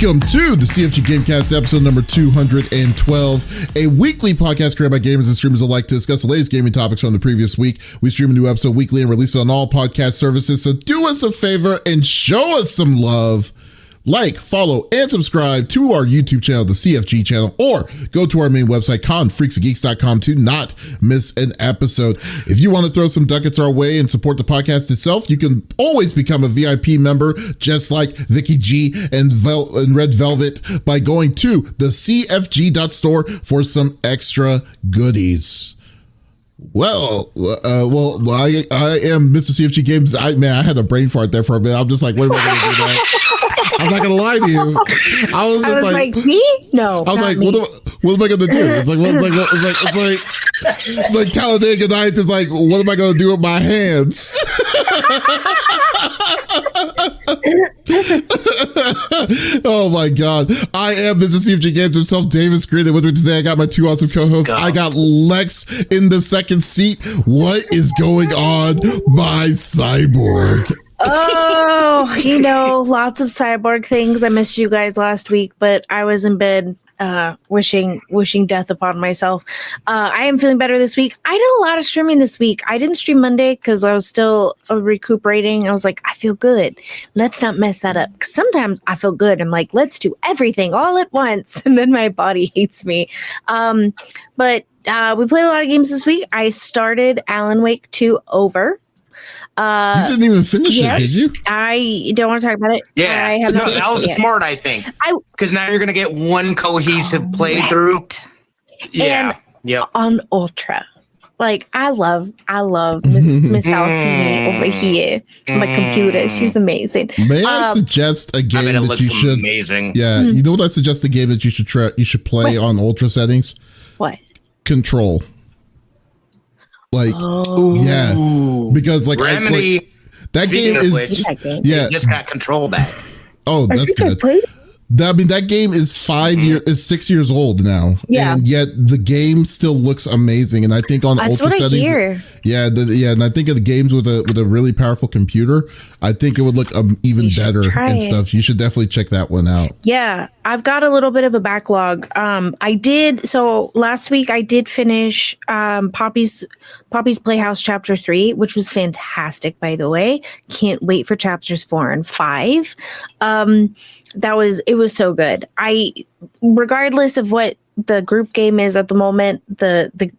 Welcome to the CFG Game Cast, episode number 212, a weekly podcast created by gamers and streamers alike to discuss the latest gaming topics from the previous week. We stream a new episode weekly and release it on all podcast services, so do us a favor and show us some love. Like, follow, and subscribe to our YouTube channel, the CFG channel, or go to our main website, confreaksandgeeks.com, to not miss an episode. If you want to throw some ducats our way and support the podcast itself, you can always become a VIP member, just like Vicky G and Red Velvet, by going to the CFG.store for some extra goodies. Well, I am Mr. CFG Games. I had a brain fart there for a minute. I'm just like, what am I going to do now? I'm not gonna lie to you. I was like, me? No. I was like, what am I gonna do? It's like Talladega Nights is like, what am I gonna do with my hands? Oh my God. I am Mr. CFG Games himself, Davies. Greeted with me today. I got my two awesome co-hosts. I got Lex in the second seat. What is going on, my cyborg? Oh, lots of cyborg things. I missed you guys last week, but I was in bed wishing death upon myself. I am feeling better this week. I did a lot of streaming this week. I didn't stream Monday because I was still recuperating. I was like, I feel good. Let's not mess that up. 'Cause sometimes I feel good. I'm like, let's do everything all at once. And then my body hates me. But we played a lot of games this week. I started Alan Wake 2 over. You didn't even finish it, did you? I don't want to talk about it. Yeah, I have that was smart, I think. Because now you're going to get one cohesive playthrough. Yeah, and on Ultra. Like, I love Miss Alcini over here on my computer. She's amazing. May I suggest a game that you should? Amazing. Yeah, you know what I suggest? A game that you should play on Ultra settings. What? Control. Like, yeah, because like Remedy, that game is just got Control back. Oh, that's good. That game is 6 years old now, and yet the game still looks amazing. And I think on Ultra settings, and I think of the games with a really powerful computer, I think it would look even better and stuff. You should definitely check that one out. Yeah, I've got a little bit of a backlog. Last week I did finish Poppy's Playhouse Chapter 3, which was fantastic, by the way. Can't wait for chapters 4 and 5. It was so good. Regardless of what the group game is at the moment, the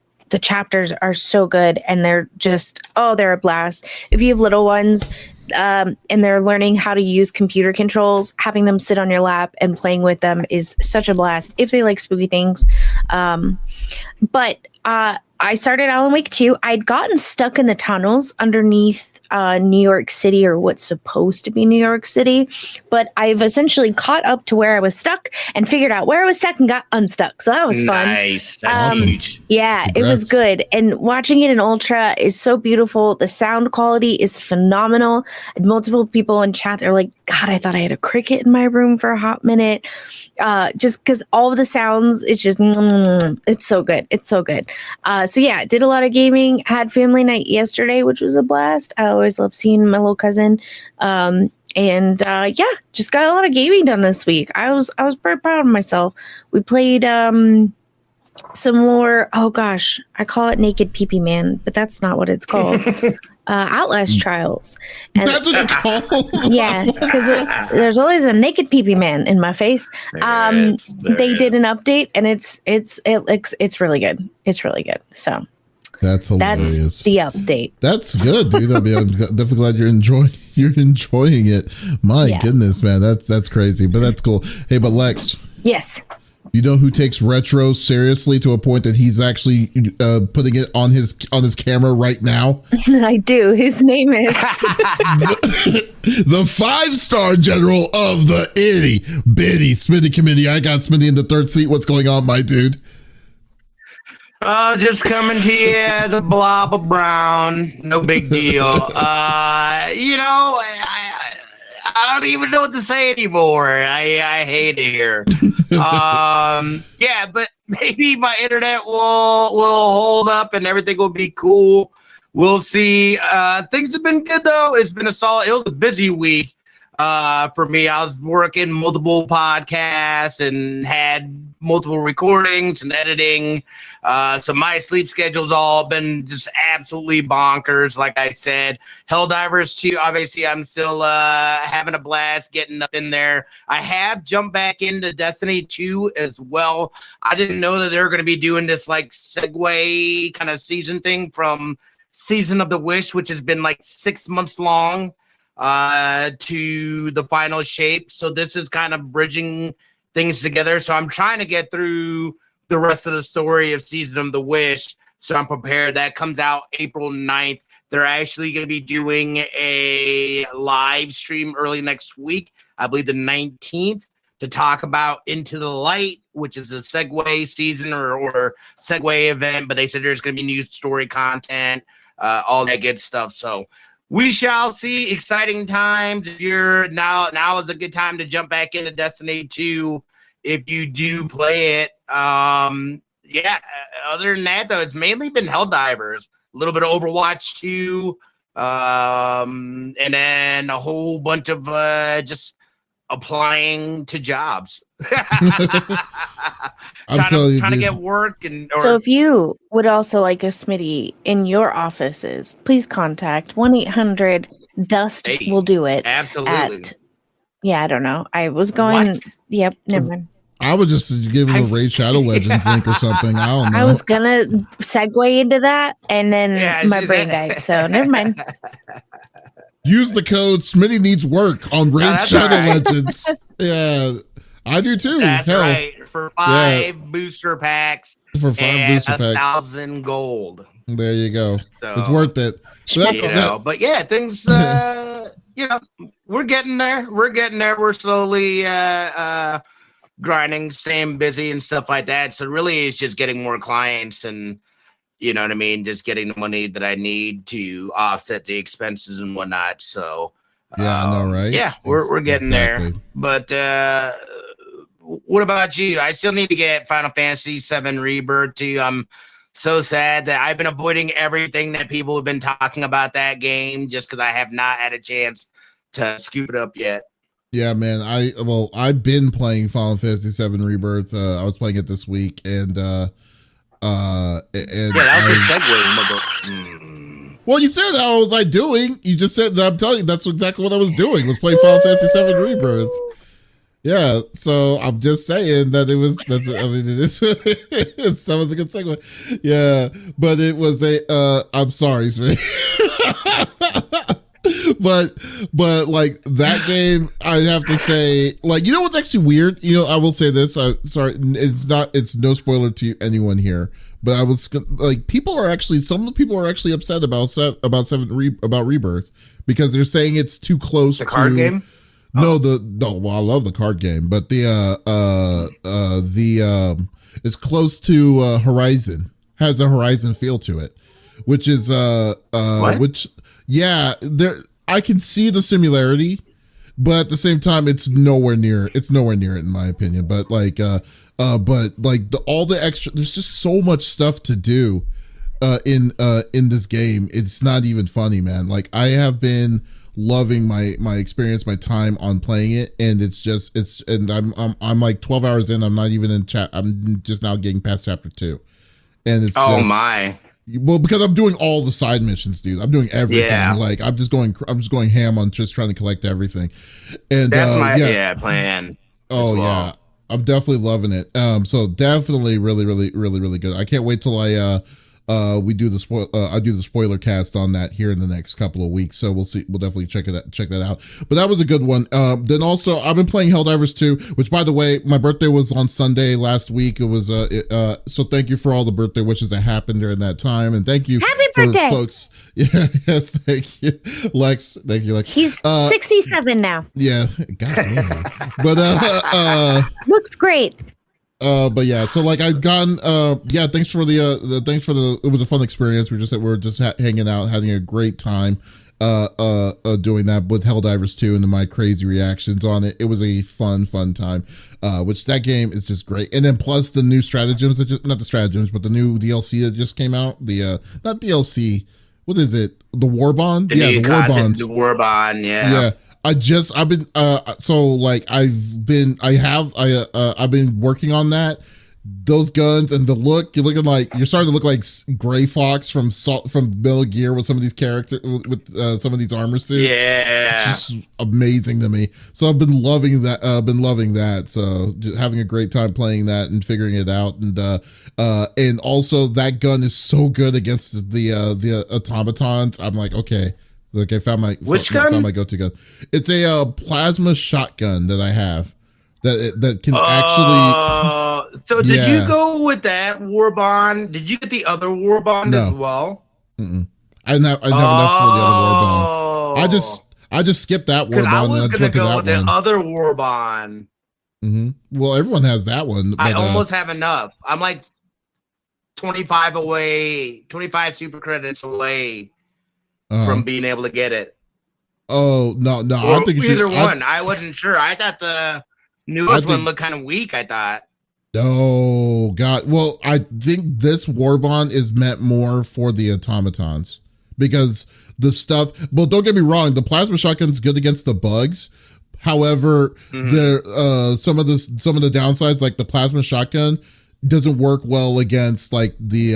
chapters are so good, and they're just, they're a blast. If you have little ones and they're learning how to use computer controls, having them sit on your lap and playing with them is such a blast if they like spooky things. But I started Alan Wake 2. I'd gotten stuck in the tunnels underneath New York City, or what's supposed to be New York City, but I've essentially caught up to where I was stuck and figured out where I was stuck and got unstuck. So that was fun. Nice. That's huge. Yeah, Congrats. It was good. And watching it in Ultra is so beautiful. The sound quality is phenomenal. And multiple people in chat are like, God, I thought I had a cricket in my room for a hot minute. Just because all of the sounds, it's just, it's so good. It's so good. So yeah, did a lot of gaming, had family night yesterday, which was a blast. I always love seeing my little cousin. Just got a lot of gaming done this week. I was pretty proud of myself. We played some more, I call it Naked Pee-Pee Man, but that's not what it's called. Outlast Trials. And that's what you call it? Yeah, because there's always a naked pee-pee man in my face. They did an update, and it's really good. It's really good. So that's hilarious. That's the update. That's good, dude. I'm definitely glad you're enjoying it. My goodness, man, that's crazy, but that's cool. Hey, but Lex. Yes. You know who takes retro seriously to a point that he's actually putting it on his camera right now? I do. His name is the 5-star general of the itty bitty Smitty committee. I got Smitty in the third seat. What's going on, my dude? Just coming to you as a blob of brown. No big deal. I don't even know what to say anymore. I hate it here. But maybe my internet will hold up and everything will be cool. We'll see. Things have been good though. It was a busy week. For me, I was working multiple podcasts and had multiple recordings and editing. So my sleep schedule's all been just absolutely bonkers. Like I said, Helldivers 2, obviously I'm still having a blast getting up in there. I have jumped back into Destiny 2 as well. I didn't know that they were going to be doing this like segue kind of season thing from Season of the Wish, which has been like 6 months long, to the final shape. So this is kind of bridging things together. So I'm trying to get through the rest of the story of Season of the Wish. So I'm prepared. That comes out April 9th. They're actually going to be doing a live stream early next week, I believe the 19th, to talk about Into the Light, which is a segue season or segue event. But they said there's going to be new story content, all that good stuff. So we shall see. Exciting times. If you're now is a good time to jump back into Destiny 2 if you do play it. Yeah. Other than that, though, it's mainly been Helldivers. A little bit of Overwatch 2, and then a whole bunch of just applying to jobs. trying to get work. So if you would also like a Smitty in your offices, please contact 1-800-DUST. Hey, will do it. Absolutely. I don't know. I was going. What? Yep. Never mind. I would just give him a Raid Shadow Legends link or something. I don't know. I was gonna segue into that, and then my brain died. So never mind. Use the code Smitty needs work on Raid Shadow Legends. Yeah, I do too. That's right. For 5 booster packs. For 5 booster packs. 1,000 gold. There you go. So it's worth it. So but yeah, things. We're getting there. We're slowly grinding, staying busy and stuff like that. So really it's just getting more clients and, you know what I mean, just getting the money that I need to offset the expenses and whatnot. So yeah, I know, right? Yeah, we're getting there. But what about you? I still need to get Final Fantasy VII Rebirth too. I'm so sad that I've been avoiding everything that people have been talking about that game just because I have not had a chance to scoop it up yet. Yeah, man. I've been playing Final Fantasy VII Rebirth. I was playing it this week, and that was a segue. Well, you said how was I doing? You just said that. I'm telling you, that's exactly what I was doing. Was playing Final Fantasy VII Rebirth. Yeah, so I'm just saying that it was. That was a good segue. Yeah, but it was a. I'm sorry, but like that game, I have to say, like, you know what's actually weird? You know, I will say this. Sorry, it's no spoiler to anyone here, but I was like, some of the people are actually upset about Rebirth because they're saying it's too close to the card game. No, well, I love the card game, but it's close to Horizon. Has a Horizon feel to it, which is I can see the similarity, but at the same time, it's nowhere near it in my opinion. But all the extra, there's just so much stuff to do in this game. It's not even funny, man. Like, I have been loving my experience, my time on playing it, and I'm like 12 hours in. I'm not even in chat. I'm just now getting past chapter 2, and it's my. Well, because I'm doing all the side missions, dude. I'm doing everything. Yeah. Like, I'm just going ham on just trying to collect everything. And that's my plan. Oh yeah, I'm definitely loving it. So definitely really, really, really, really good. I can't wait till I do the spoiler cast on that here in the next couple of weeks. So we'll see. We'll definitely check that out. But that was a good one. Then also I've been playing Helldivers 2, which, by the way, my birthday was on Sunday last week. It was so thank you for all the birthday wishes that happened during that time, and thank you for birthday, folks. Yeah, yes, thank you, Lex. Thank you, Lex. He's 67 now. Yeah, God damn. But looks great. But yeah, so like I've gone, thanks for it was a fun experience. We were just hanging out, having a great time, doing that with Helldivers 2 and my crazy reactions on it. It was a fun time, which that game is just great. And then plus the new stratagems but the new DLC that just came out, not DLC, what is it? The War Bond? The War Bond, yeah. I've been working on that. Those guns and the look, you're starting to look like Gray Fox from Metal Gear with some of these characters with some of these armor suits. Yeah, it's just amazing to me. So I've been loving that. So just having a great time playing that and figuring it out. And also that gun is so good against the automatons. I'm like, okay, look, I found my go-to gun. It's a plasma shotgun that I have. That can actually. So did you go with that war bond? Did you get the other war bond as well? Mm-mm. I didn't have enough for the other war bond. I just skipped that war bond. I was going to go with the other war bond. Mm-hmm. Well, everyone has that one. I almost have enough. I'm like 25 super credits away from being able to get it. Oh no! Or I don't think either one. I wasn't sure. I thought the newest one looked kind of weak, I thought. Oh, God. Well, I think this war bond is meant more for the automatons because the stuff, well, don't get me wrong, the plasma shotgun's good against the bugs. However, there some of the downsides, like the plasma shotgun, doesn't work well against like the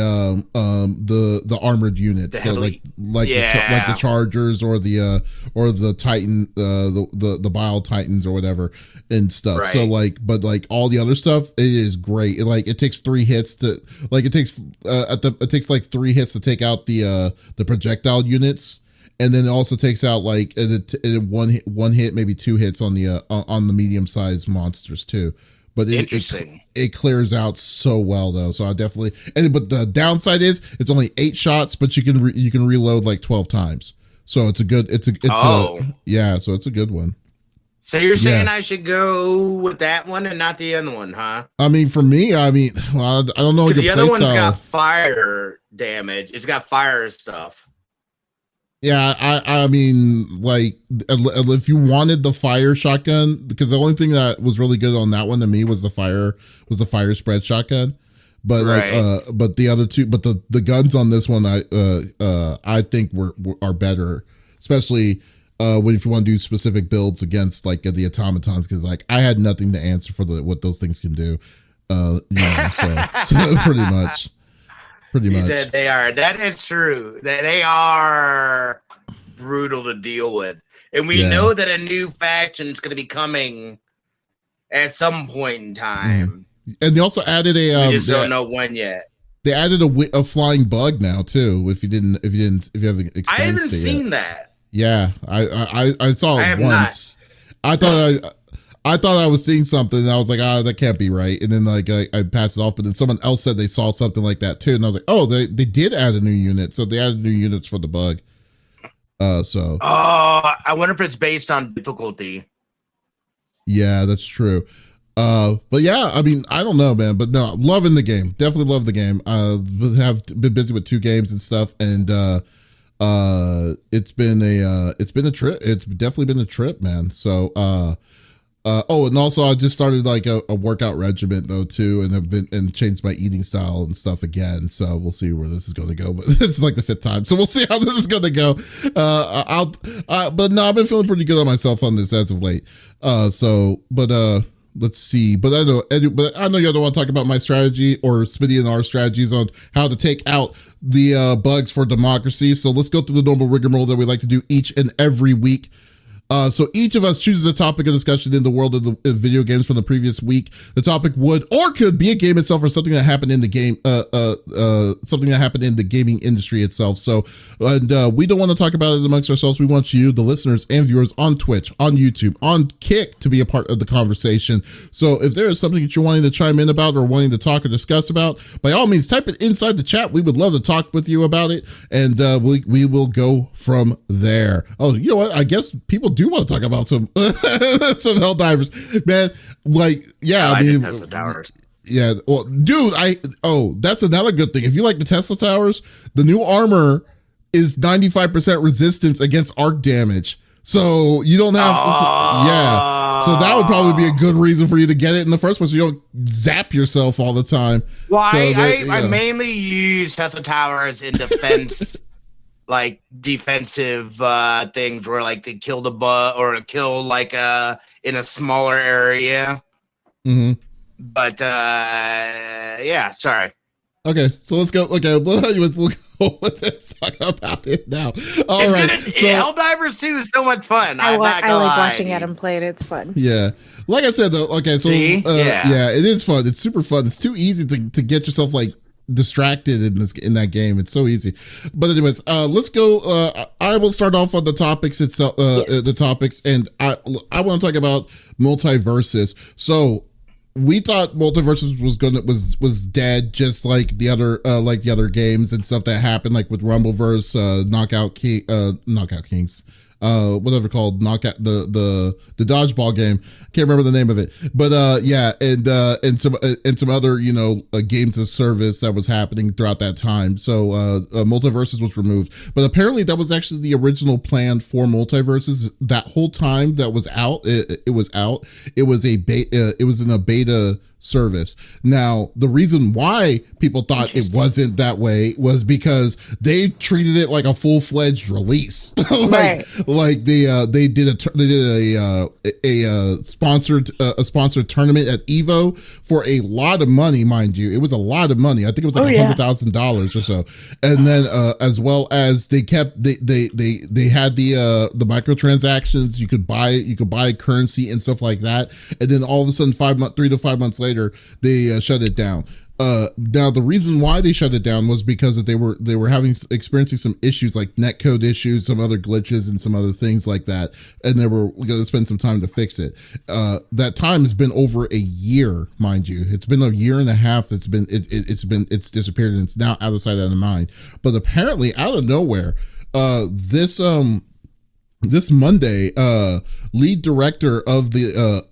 armored units, so like the Chargers or the Titan, the Bile Titans or whatever and stuff. Right. So but all the other stuff, it is great. It takes 3 hits to it takes like 3 hits to take out the projectile units. And then it also takes out one hit, maybe 2 hits on the medium-sized monsters too. But it clears out so well though. So I definitely but the downside is it's only 8 shots, but you can reload like 12 times. So it's a good so it's a good one. So you're saying I should go with that one and not the other one, huh? I mean, for me, well, I don't know. The other one's got fire damage. It's got fire stuff. Yeah, I mean, like, if you wanted the fire shotgun, because the only thing that was really good on that one to me was the fire spread shotgun. But but the other two, but the guns on this one, I think are better, especially if you want to do specific builds against like the automatons, because like I had nothing to answer for what those things can do. So pretty much. He said they are. That is true. They are brutal to deal with. And we know that a new faction is going to be coming at some point in time. And they also added we just don't know when yet. They added a flying bug now too. If you haven't experienced I haven't seen that. Yeah, I saw it once. Not. I thought I was seeing something and I was like, that can't be right. And then like I passed it off, but then someone else said they saw something like that too. And I was like, oh, they did add a new unit. So they added new units for the bug. I wonder if it's based on difficulty. Yeah, that's true. But yeah, I mean, I don't know, man, but no, loving the game. Definitely love the game. Have been busy with 2 games and stuff. And, it's been a trip. It's definitely been a trip, man. So, and also I just started like a workout regimen though too, and changed my eating style and stuff again. So we'll see where this is going to go. But it's like the 5th time, so we'll see how this is going to go. But no, I've been feeling pretty good on myself on this as of late. Let's see. But I know you don't want to talk about my strategy or Smitty and our strategies on how to take out the bugs for democracy. So let's go through the normal rigmarole that we like to do each and every week. So each of us chooses a topic of discussion in the world of the video games from the previous week. The topic would or could be a game itself or something that happened in the game, something that happened in the gaming industry itself. So, we don't want to talk about it amongst ourselves. We want you, the listeners and viewers on Twitch, on YouTube, on Kick to be a part of the conversation. So if there is something that you're wanting to chime in about or wanting to talk or discuss about, by all means, type it inside the chat. We would love to talk with you about it. And, we will go from there. Oh, you know what? I guess people do want to talk about some Helldivers, man. Like, yeah, I mean, Tesla Towers. Yeah, well, dude, that's another good thing. If you like the Tesla Towers, the new armor is 95% resistance against arc damage. So you don't have, so that would probably be a good reason for you to get it in the first place. So you don't zap yourself all the time. Well, I mainly use Tesla Towers in defense like defensive things where like they kill the or kill like in a smaller area. Mm-hmm. But yeah, sorry. Okay, so let's go. Okay, let's go with this. Talk about it now. All right. Helldivers 2 is so much fun. I like watching Adam play it. It's fun. Yeah. Like I said, though, okay, so yeah, it is fun. It's super fun. It's too easy to get yourself like distracted in that game. It's so easy. But anyways, let's go. I will start off on the topics itself. The topics, and I want to talk about Multiversus. So we thought Multiversus was dead, just like the other games and stuff that happened, like with Rumbleverse, Knockout Kings. Whatever called knockout the dodgeball game. Can't remember the name of it, but yeah, and some other games of service that was happening throughout that time. So Multiversus was removed, but apparently that was actually the original plan for Multiversus. That whole time that was out, it was out. It was in a beta service. Now, the reason why people thought it wasn't that way was because they treated it like a full-fledged release. Like they did a sponsored tournament at Evo for a lot of money, mind you. It was a lot of money. I think it was like $100,000 or so. And then as well as they had the microtransactions. You could buy currency and stuff like that. And then all of a sudden 3 to 5 months later, they shut it down. Now the reason why they shut it down was because they were experiencing some issues, like netcode issues, some other glitches, and some other things like that, and they were going to spend some time to fix it. That time has been over a year, mind you. It's been a year and a half. It's disappeared, and it's now out of sight, out of mind. But apparently, out of nowhere, this Monday, lead director of the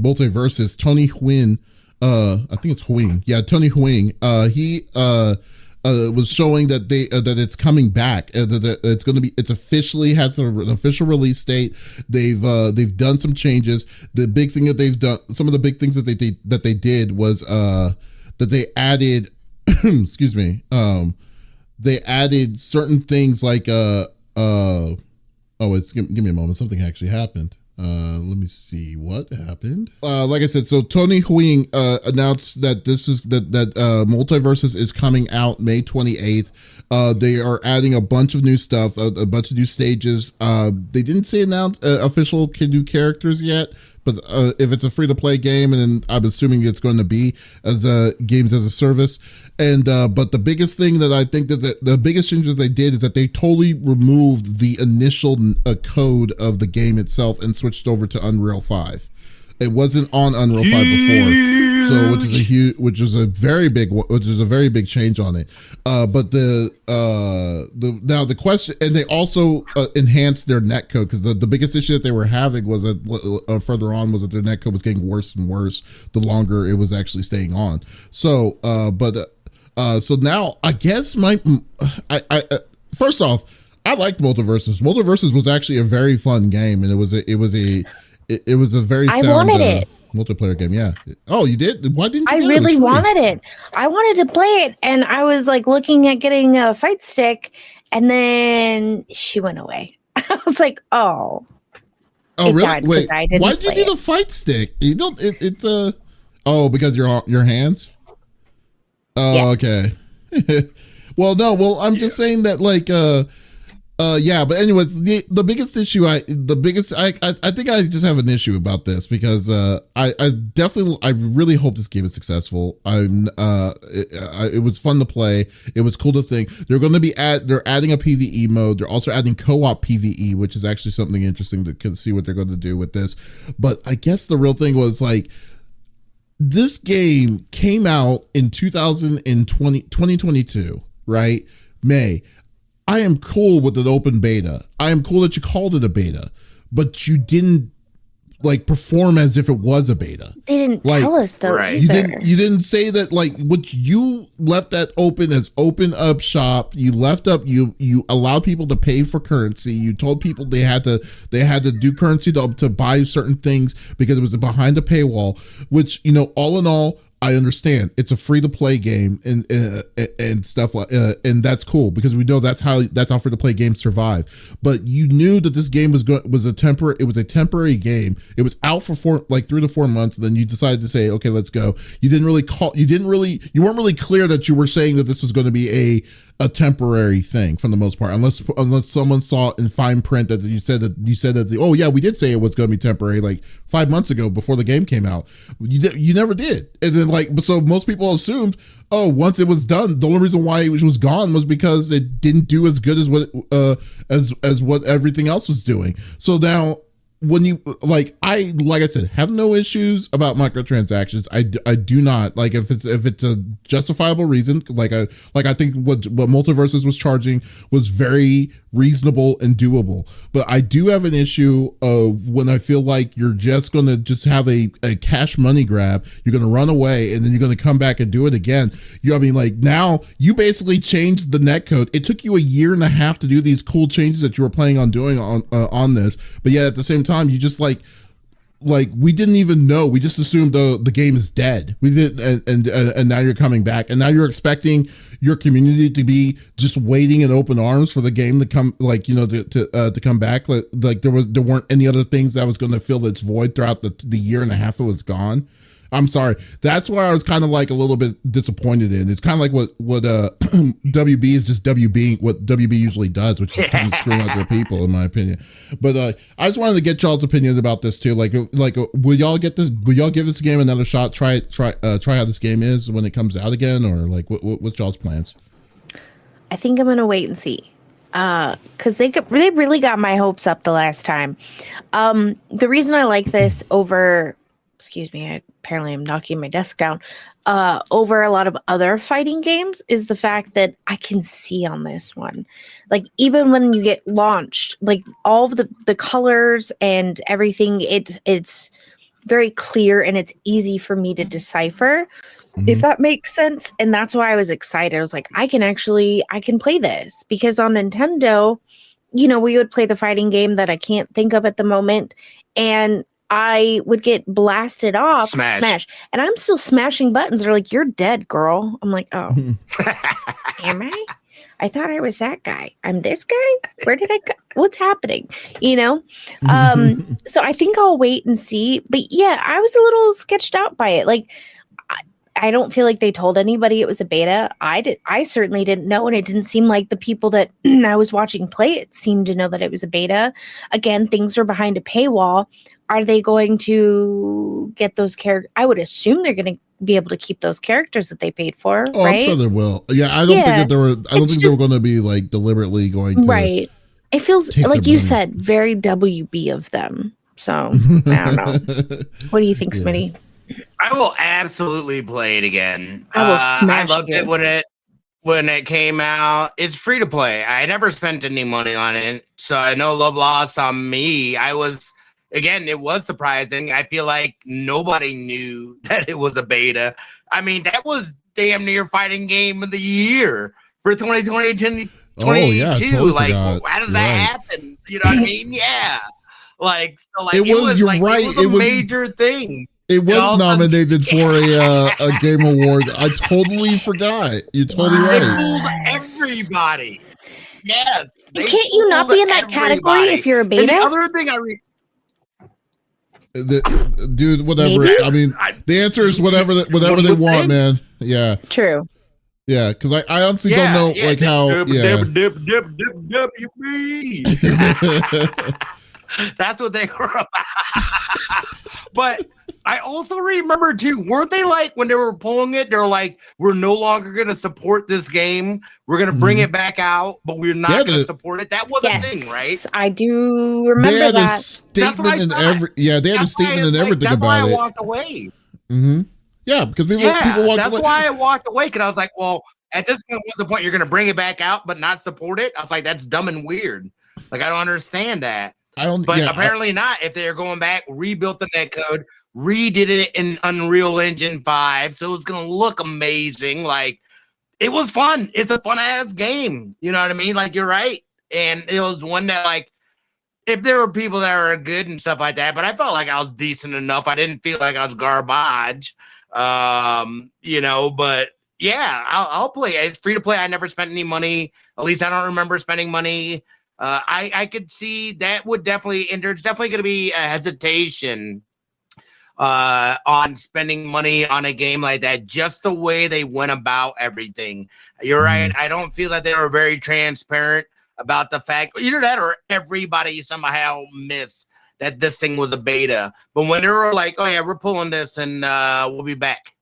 Multiversus, Tony Huang, I think it's Huang. Yeah, Tony Huang. He was showing that that it's coming back. That it's officially has an official release date. They've done some changes. The big thing that they've done, some of the big things that they did was that they added, excuse me, they added certain things like give me a moment. Something actually happened. Let me see what happened. Like I said, so Tony Huang announced that Multiversus is coming out May 28th. They are adding a bunch of new stuff, a bunch of new stages. They didn't say official new characters yet, but if it's a free-to-play game, and then I'm assuming it's going to be as games as a service. And but the biggest thing that I think that the biggest change that they did is that they totally removed the initial code of the game itself and switched over to Unreal 5. It wasn't on Unreal 5 before, so which is a very big change on it. But the question, and they also enhanced their netcode, because the biggest issue that they were having was that further on was that their netcode was getting worse and worse the longer it was actually staying on. So, so now I guess first off, I liked Multiversus. Multiversus was actually a very fun game, and it was a very sound, I wanted it. Multiplayer game. Yeah. Oh, you did? Why didn't you? I really wanted it. I wanted to play it, and I was like looking at getting a fight stick, and then she went away. I was like, oh. Oh, really? Wait. Why did you need a fight stick? You don't. Oh, because your hands. Oh, yeah. Okay. Well, no. Well, I'm just saying that, like, yeah, but anyways, the biggest issue I think I just have an issue about this, because I really hope this game is successful. It was fun to play. It was cool to think they're adding a PvE mode. They're also adding co-op PvE, which is actually something interesting to see what they're going to do with this. But I guess the real thing was, like, this game came out in 2022, right? May. I am cool with an open beta. I am cool that you called it a beta, but you didn't like perform as if it was a beta. They didn't tell us though. Right. Either. You didn't say that, like, what you left that open as open up shop. You left up, you allowed people to pay for currency. You told people they had to do currency to buy certain things because it was behind a paywall, which, all in all, I understand it's a free to play game and stuff like, and that's cool because we know that's how free to play games survive. But you knew that this game was a temporary game. It was out for 3 to 4 months. And then you decided to say, okay, let's go. You weren't really clear that you were saying that this was going to be a temporary thing for the most part, unless someone saw in fine print that you said that oh yeah, we did say it was going to be temporary like 5 months ago before the game came out. You never did. And then so most people assumed, oh, once it was done, the only reason why it was gone was because it didn't do as good as what everything else was doing. So now, when you like I said, have no issues about microtransactions. I do not like if it's a justifiable reason. I think what Multiversus was charging was very reasonable and doable. But I do have an issue of when I feel like you're just gonna have a cash money grab. You're gonna run away and then you're gonna come back and do it again. Now you basically changed the netcode. It took you a year and a half to do these cool changes that you were planning on doing on this, but yet at the same time you just like we didn't even know. We just assumed the game is dead. We did, and now you're coming back, and now you're expecting your community to be just waiting in open arms for the game to come, to come back. Like there weren't any other things that was going to fill its void throughout the year and a half it was gone. I'm sorry. That's where I was kind of like a little bit disappointed in. It's kind of like what WB is just WB, what WB usually does, which is kind of screwing out their people, in my opinion. But I just wanted to get y'all's opinion about this too. Like, will y'all give this game another shot? Try how this game is when it comes out again, or like what's y'all's plans? I think I'm gonna wait and see. Because they really got my hopes up the last time. The reason I like this over, excuse me, apparently I'm knocking my desk down, over a lot of other fighting games is the fact that I can see on this one. Like, even when you get launched, like all of the colors and everything, it's very clear and it's easy for me to decipher, if that makes sense. And that's why I was excited. I was like, I can play this, because on Nintendo, we would play the fighting game that I can't think of at the moment, and I would get blasted off. Smash. And I'm still smashing buttons. They're like, you're dead, girl. I'm like, oh, am I? I thought I was that guy. I'm this guy? Where did I go? What's happening? So I think I'll wait and see. But yeah, I was a little sketched out by it. Like, I don't feel like they told anybody it was a beta. I certainly didn't know, and it didn't seem like the people that I was watching play it seemed to know that it was a beta. Again, things are behind a paywall. Are they going to get those characters? I would assume they're going to be able to keep those characters that they paid for. Oh, right? I'm sure they will. Yeah, I don't think that they were. I don't think they were going to be like deliberately going to. Right. It feels like you said, very WB of them. So I don't know. What do you think, Smitty? I will absolutely play it again. I loved it when it came out. It's free to play. I never spent any money on it, so I know love lost on me. It was surprising. I feel like nobody knew that it was a beta. I mean, that was damn near fighting game of the year for 2022. Oh, yeah, totally like, forgot. How does that happen? You know what I mean? Yeah. It was a major thing. It was nominated for a game award. I totally forgot. You're totally right. They fooled everybody. Yes. Can't you not be in that category if you're a beta? And the other thing dude, whatever. Maybe? I mean, the answer is whatever they want, man. Yeah. True. Yeah, because I honestly don't know how. That's what they were about. But I also remember too, weren't they like, when they were pulling it, they're like, we're no longer going to support this game. We're going to bring it back out, but we're not going to support it. That was a thing, right? I do remember they had that. A statement in they had a statement and everything about it. That's why I walked away. Mm-hmm. Yeah, because people walked away. That's why I walked away, because I was like, well, at this point, what's the point? You're going to bring it back out, but not support it? I was like, that's dumb and weird. Like, I don't understand that. Apparently not. If they're going back, rebuilt the netcode, redid it in Unreal Engine 5, so it's gonna look amazing. Like, it was fun. It's a fun ass game. You know what I mean? Like, you're right. And it was one that, like, if there were people that are good and stuff like that, but I felt like I was decent enough. I didn't feel like I was garbage. But yeah, I'll play. It's free to play. I never spent any money. At least I don't remember spending money. I could see that would definitely, and there's definitely going to be a hesitation on spending money on a game like that, just the way they went about everything. You're right. I don't feel that they were very transparent about the fact, either that or everybody somehow missed that this thing was a beta. But when they were like, oh yeah, we're pulling this and we'll be back,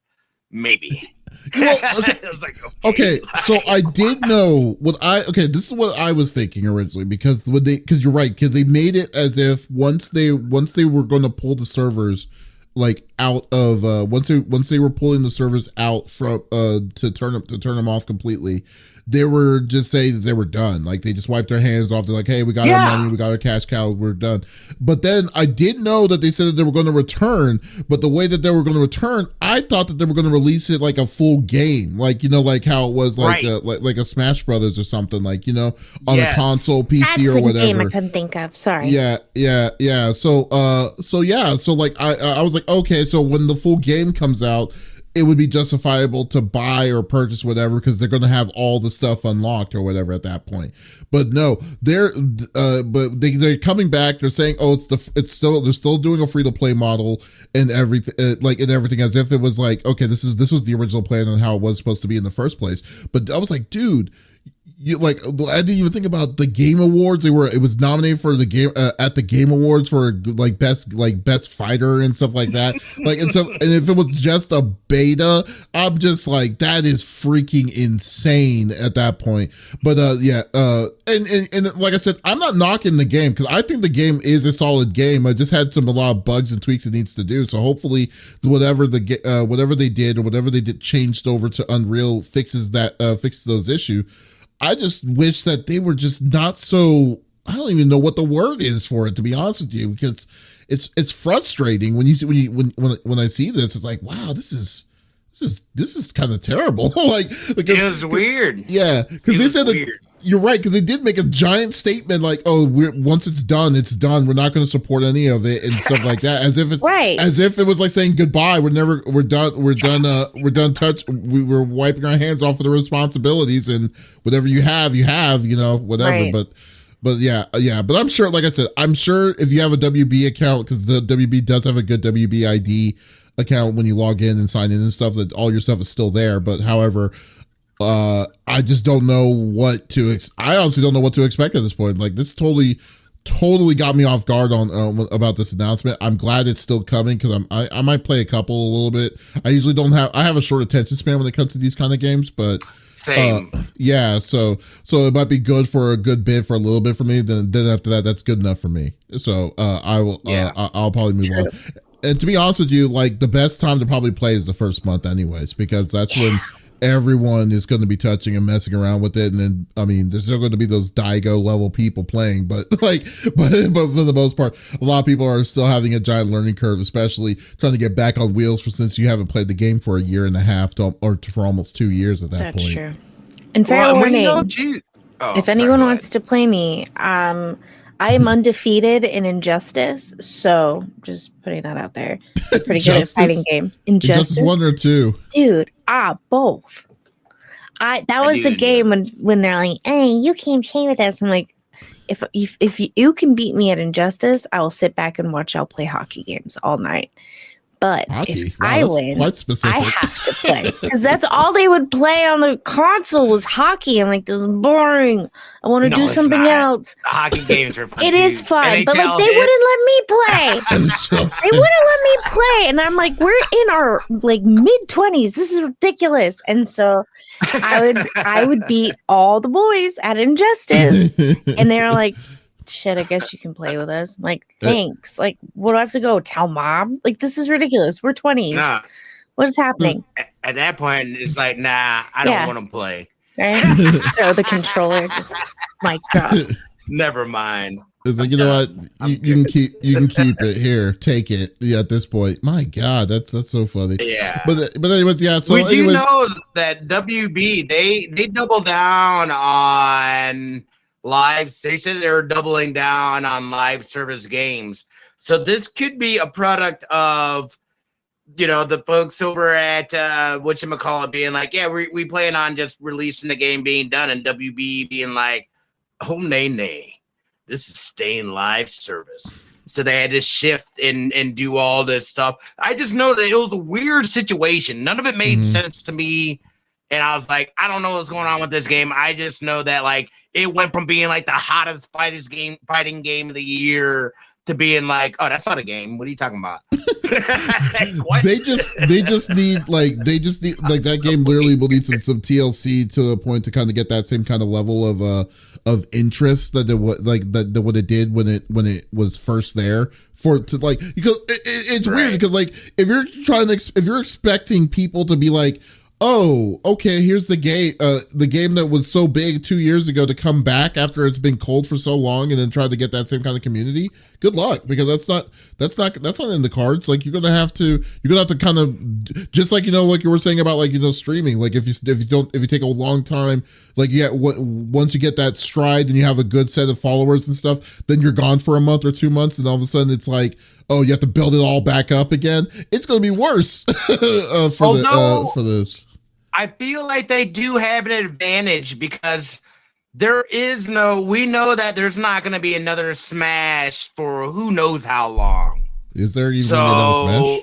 maybe. Well, okay. I was like, okay, so I did know this is what I was thinking originally, because you're right, because they made it as if once they were going to pull the servers like out of once they were pulling the servers out from to turn them off completely, they were just saying that they were done. Like they just wiped their hands off. They're like, hey, we got our money, we got our cash cow, we're done. But then I did know that they said that they were going to return, but the way that they were going to return, I thought that they were going to release it like a full game, like like how it was like like a Smash Brothers or something, like on a console, PC, That's or whatever. Game I couldn't think of. Sorry. Yeah. So like I was like, okay, so when the full game comes out, it would be justifiable to buy or purchase whatever, because they're going to have all the stuff unlocked or whatever at that point. But no, they're coming back. They're saying, oh, they're still doing a free to play model and everything, everything, as if it was like, okay, this was the original plan and how it was supposed to be in the first place. But I was like, dude, I didn't even think about the Game Awards. It was nominated for the game at the Game Awards for best fighter and stuff like that. And if it was just a beta, I'm just like, that is freaking insane at that point. But and like I said, I'm not knocking the game, because I think the game is a solid game. I just had a lot of bugs and tweaks it needs to do. So hopefully whatever they did or whatever they did changed over to Unreal fixes those issues. I just wish that they were just not so, I don't even know what the word is for it, to be honest with you, because it's frustrating when I see this. It's like, wow, this is kind of terrible. Because it was weird. Yeah, because they said that you're right, because they did make a giant statement like, oh, once it's done, we're not going to support any of it and stuff like that, as if it's as if it was like saying goodbye. We're done. We're wiping our hands off of the responsibilities, and whatever you have, whatever. Right. But but I'm sure, like I said, I'm sure if you have a WB account, because the WB does have a good WB ID account when you log in and sign in and stuff, that all your stuff is still there. But however, I just don't know I honestly don't know what to expect at this point. Like, this totally got me off guard on about this announcement. I'm glad it's still coming, because I might play a little bit. I usually I have a short attention span when it comes to these kind of games, but same. So it might be good for a good bit for a little bit for me. Then after that, that's good enough for me. So I will. I'll probably move on. And to be honest with you, like, the best time to probably play is the first month anyways, because that's when everyone is going to be touching and messing around with it. And then, I mean, there's still going to be those Daigo level people playing, but for the most part, a lot of people are still having a giant learning curve, especially trying to get back on wheels since you haven't played the game for a year and a half or for almost 2 years at that point. That's true. And fair warning, if anyone go wants to play me, I am undefeated in Injustice, so just putting that out there. Pretty good at fighting game. Injustice 1 or 2, dude. Both. That was the game when they're like, "Hey, you can't play with us." I'm like, if you can beat me at Injustice, I will sit back and watch y'all play hockey games all night. But if I win, I have to play, because that's all they would play on the console was hockey. I'm like, this is boring. I want to do something else. The hockey games are fun. It is fun, but like, they wouldn't let me play. They wouldn't let me play, and I'm like, we're in our like mid-20s. This is ridiculous. And so I would beat all the boys at Injustice, and they're like, shit, I guess you can play with us. Like, thanks. Like, what do I have to go tell mom? Like, this is ridiculous. We're 20s. Nah. What is happening? At that point, it's like, nah, I don't want to play. Right? Throw the controller, just mic drop. Never mind. It's like, you know what? You can keep it here. Take it. Yeah, at this point, my God, that's so funny. Yeah. But anyways, yeah. So we do know that WB they double down on live. They said they were doubling down on live service games. So this could be a product of the folks over at whatchamacallit being like, yeah, we plan on just releasing the game being done, and WB being like, oh, nay. This is staying live service. So they had to shift and do all this stuff. I just know that it was a weird situation. None of it made sense to me. And I was like, I don't know what's going on with this game. I just know that like it went from being like the hottest fighting game of the year to being like, oh, that's not a game. What are you talking about? They just need that game literally will need some TLC to the point to kind of get that same kind of level of interest that what it did when it was first there because it's weird because like if you're expecting people to be like, oh, okay, here's the game that was so big 2 years ago to come back after it's been cold for so long and then try to get that same kind of community. Good luck, because that's not in the cards. Like you're gonna have to kind of just like you were saying about streaming. Like if you take a long time, like once you get that stride and you have a good set of followers and stuff, then you're gone for a month or 2 months, and all of a sudden it's like, oh, you have to build it all back up again. It's gonna be worse for this. I feel like they do have an advantage because we know that there's not going to be another Smash for who knows how long. Is there even another Smash?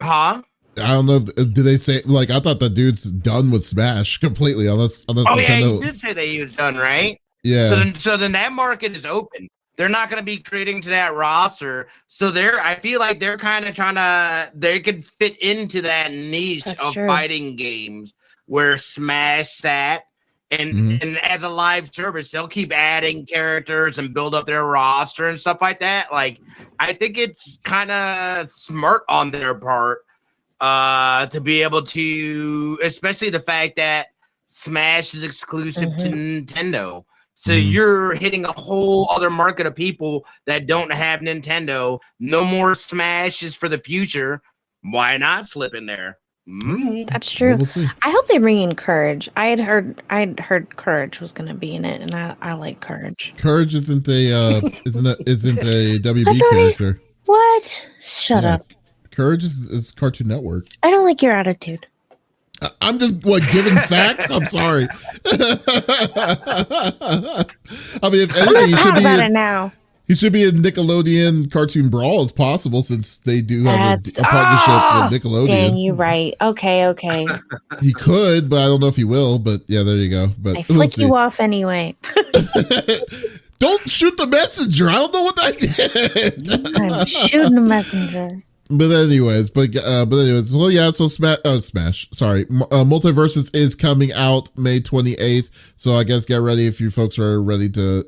Huh? I don't know. Did they say, like, I thought the dude's done with Smash completely, unless Nintendo. Yeah, he did say that he was done, right? Yeah. So then that market is open. They're not going to be trading to that roster. So I feel like they're kind of they could fit into that niche of fighting games where Smash sat. And as a live service, they'll keep adding characters and build up their roster and stuff like that. Like, I think it's kind of smart on their part to be able to, especially the fact that Smash is exclusive to Nintendo. So you're hitting a whole other market of people that don't have Nintendo. No more Smashes for the future. Why not slip in there? That's true. We'll I hope they bring in Courage. I'd heard Courage was going to be in it, and I like Courage. Courage isn't a WB character. What? Shut up. Courage is Cartoon Network. I don't like your attitude. I'm just giving facts. I'm sorry. I mean, if anything, he should be in Nickelodeon Cartoon Brawl as possible, since they do have a partnership with Nickelodeon. Dang, you're right. Okay. He could, but I don't know if he will. But yeah, there you go. But I flick you off anyway. Don't shoot the messenger. I don't know what I did. I'm shooting the messenger. But anyways, well, yeah. So Smash. Sorry, Multiversus is coming out May 28th. So I guess get ready if you folks are ready to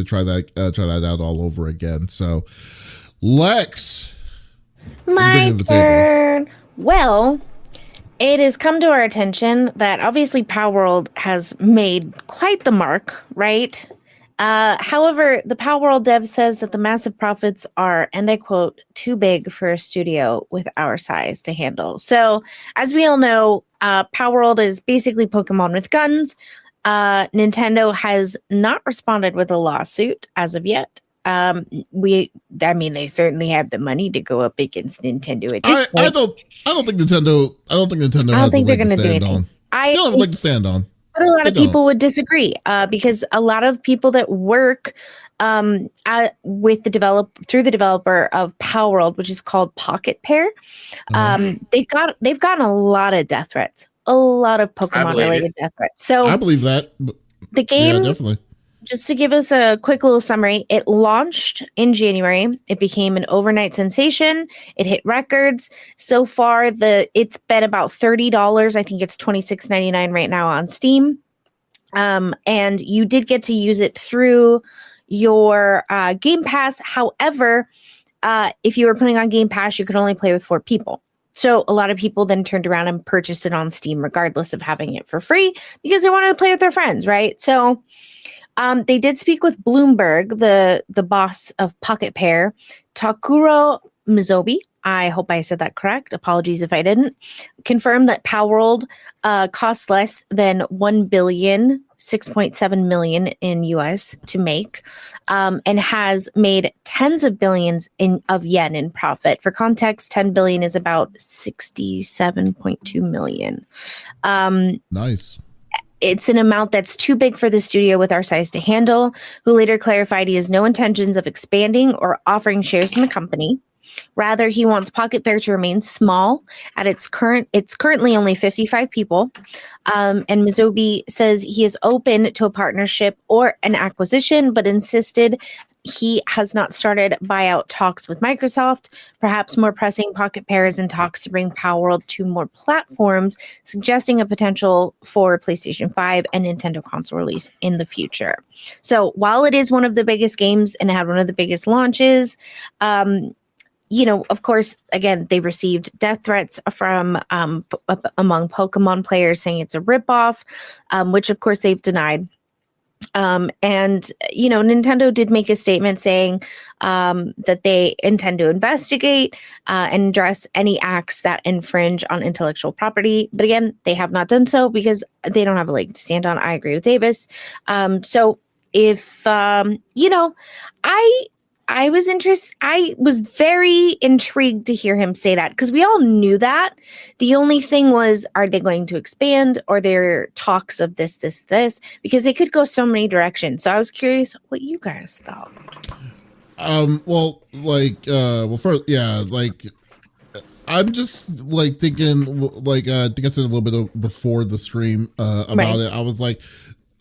try that out all over again. So, Lex, my turn. Well, it has come to our attention that obviously Power World has made quite the mark, right? However, the Power World dev says that the massive profits are, and I quote, too big for a studio with our size to handle. So, as we all know, Power World is basically Pokemon with guns. Nintendo has not responded with a lawsuit as of yet. They certainly have the money to go up against Nintendo at this point. I don't think Nintendo has a leg to stand on. They don't have a leg to stand on. But a lot of people would disagree because a lot of people that work with through the developer of Power World, which is called Pocket Pair, they've gotten a lot of death threats, a lot of Pokemon related death threats. So I believe that the game, yeah, definitely. Just to give us a quick little summary, it launched in January. It became an overnight sensation. It hit records. So far, it's been about $30. I think it's $26.99 right now on Steam. And you did get to use it through your Game Pass. However, if you were playing on Game Pass, you could only play with 4 people. So a lot of people then turned around and purchased it on Steam, regardless of having it for free, because they wanted to play with their friends, right? So they did speak with Bloomberg, the boss of Pocket Pair, Takuro Mizobi, I hope I said that correct, apologies if I didn't, confirmed that Palworld costs less than $6.7 million in US to make, and has made tens of billions of yen in profit. For context, 10 billion is about 67.2 million. Nice. It's an amount that's too big for the studio with our size to handle, who later clarified he has no intentions of expanding or offering shares in the company. Rather, he wants Pocket Bear to remain small. It's currently only 55 people. And Mizobi says he is open to a partnership or an acquisition, but insisted he has not started buyout talks with Microsoft. Perhaps more pressing, Pocket Pair is in talks to bring Palworld to more platforms, suggesting a potential for PlayStation 5 and Nintendo console release in the future. So while it is one of the biggest games and it had one of the biggest launches, of course, again, they received death threats from among Pokemon players saying it's a ripoff, which of course they've denied. Nintendo did make a statement saying that they intend to investigate and address any acts that infringe on intellectual property. But again, they have not done so because they don't have a leg to stand on. I agree with Davis. So if, I was very intrigued to hear him say that because we all knew that. The only thing was, are they going to expand, or there are talks of this, because it could go so many directions. So I was curious what you guys thought. First, yeah, I'm just thinking, I think I said a little bit before the stream about it. I was like,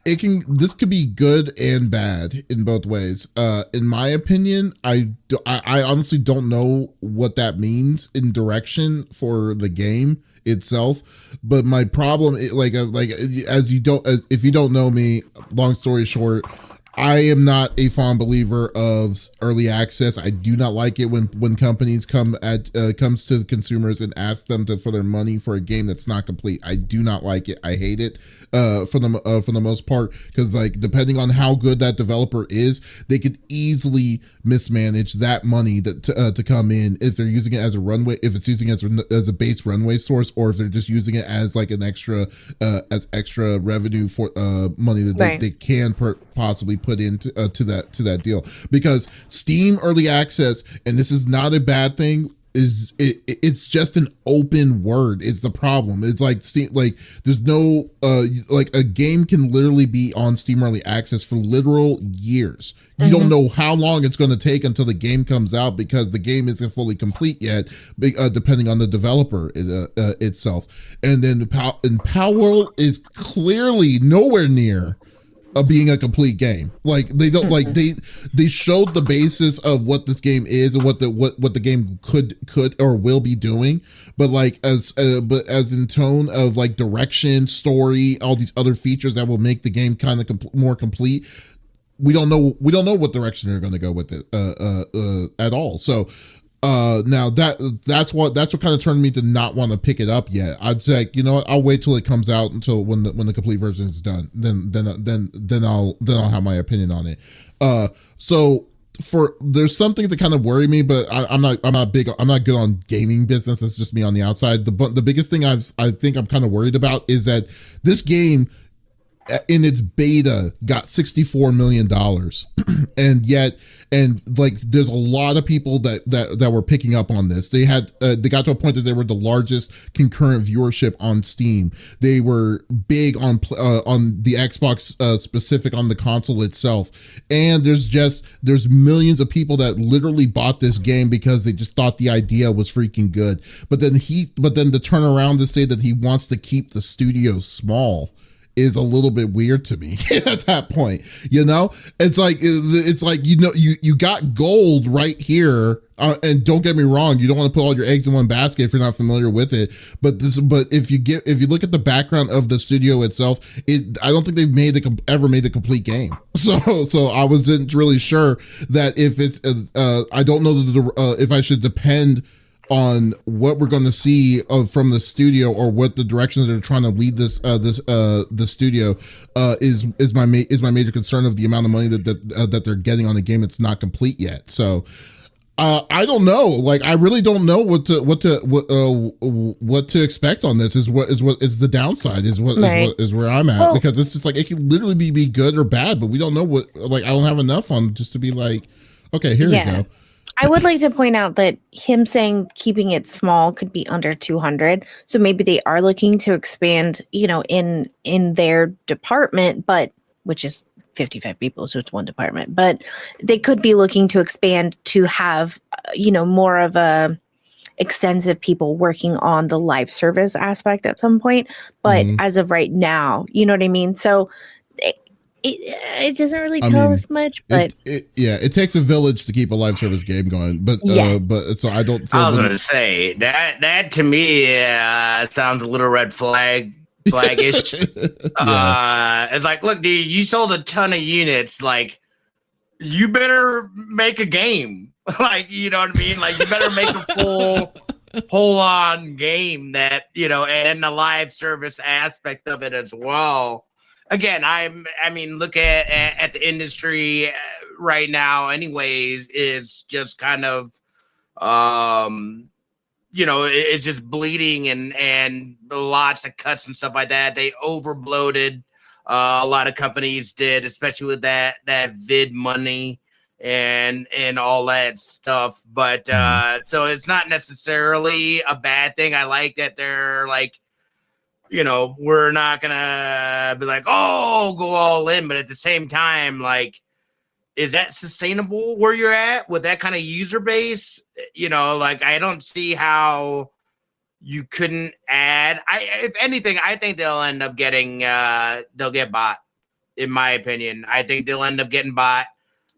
this could be good and bad in both ways. In my opinion, I honestly don't know what that means in direction for the game itself. But my problem, if you don't know me, long story short, I am not a fond believer of early access. I do not like it when companies comes to the consumers and ask them for their money for a game that's not complete. I do not like it. I hate it for the most part, because depending on how good that developer is, they could easily mismanage that money to come in if they're using it as a runway, if it's using it as a base runway source, or if they're just using it as an extra revenue for money that they can possibly put into to that deal. Because Steam early access, and this is not a bad thing, it's just an open word. It's the problem. It's Steam, there's no a game can literally be on Steam early access for literal years. You don't know how long it's going to take until the game comes out, because the game isn't fully complete yet, depending on the developer itself. And then Palworld is clearly nowhere near being a complete game. They don't they showed the basis of what this game is and what the game could or will be doing, but as in tone of direction, story, all these other features that will make the game kind of more complete, we don't know what direction they're going to go with it at all. So now that's what kind of turned me to not want to pick it up yet. I'd say, I'll wait till it comes out, until when the complete version is done. Then I'll have my opinion on it. So there's something that kind of worry me, but I'm not good on gaming business. That's just me on the outside. The biggest thing I think I'm kind of worried about is that this game, in its beta, got $64 million, and there's a lot of people that were picking up on this. They got to a point that they were the largest concurrent viewership on Steam. They were big on the Xbox, specific on the console itself, and there's millions of people that literally bought this game because they just thought the idea was freaking good. But then to turn around to say that he wants to keep the studio small is a little bit weird to me at that point. It's you got gold right here, and don't get me wrong, you don't want to put all your eggs in one basket if you're not familiar with it, but if you look at the background of the studio itself, I don't think they've ever made a complete game. So I wasn't really sure that if it's I don't know if I should depend on what we're going to see from the studio, or what the direction that they're trying to lead the studio is my major concern of the amount of money that they're getting on a game that's not complete yet. So I don't know. Like, I really don't know what to expect on this. Is the downside is where I'm at, because it's just like it can literally be good or bad, but we don't know what. Like, I don't have enough on just to be like, okay, here you go. I would like to point out that him saying keeping it small could be under 200. So maybe they are looking to expand, in their department, but which is 55 people, so it's one department, but they could be looking to expand to have, more of a extensive people working on the live service aspect at some point. But as of right now, you know what I mean? So it doesn't really tell us much, but it takes a village to keep a live service game going. But so I don't. So I was going to say that to me sounds a little red flaggish. It's like, look, dude, you sold a ton of units. Like, you better make a game. Like, you know what I mean? Like, you better make a full on game that, and the live service aspect of it as well. Again, I mean, look at the industry right now. Anyways, it's just kind of, it's just bleeding and lots of cuts and stuff like that. They overbloated. A lot of companies did, especially with that vid money and all that stuff. But so it's not necessarily a bad thing. I like that they're like, we're not gonna be like, oh, go all in. But at the same time, like, is that sustainable where you're at with that kind of user base? Like, I don't see how you couldn't add. If anything, I think they'll end up getting, they'll get bought, in my opinion. I think they'll end up getting bought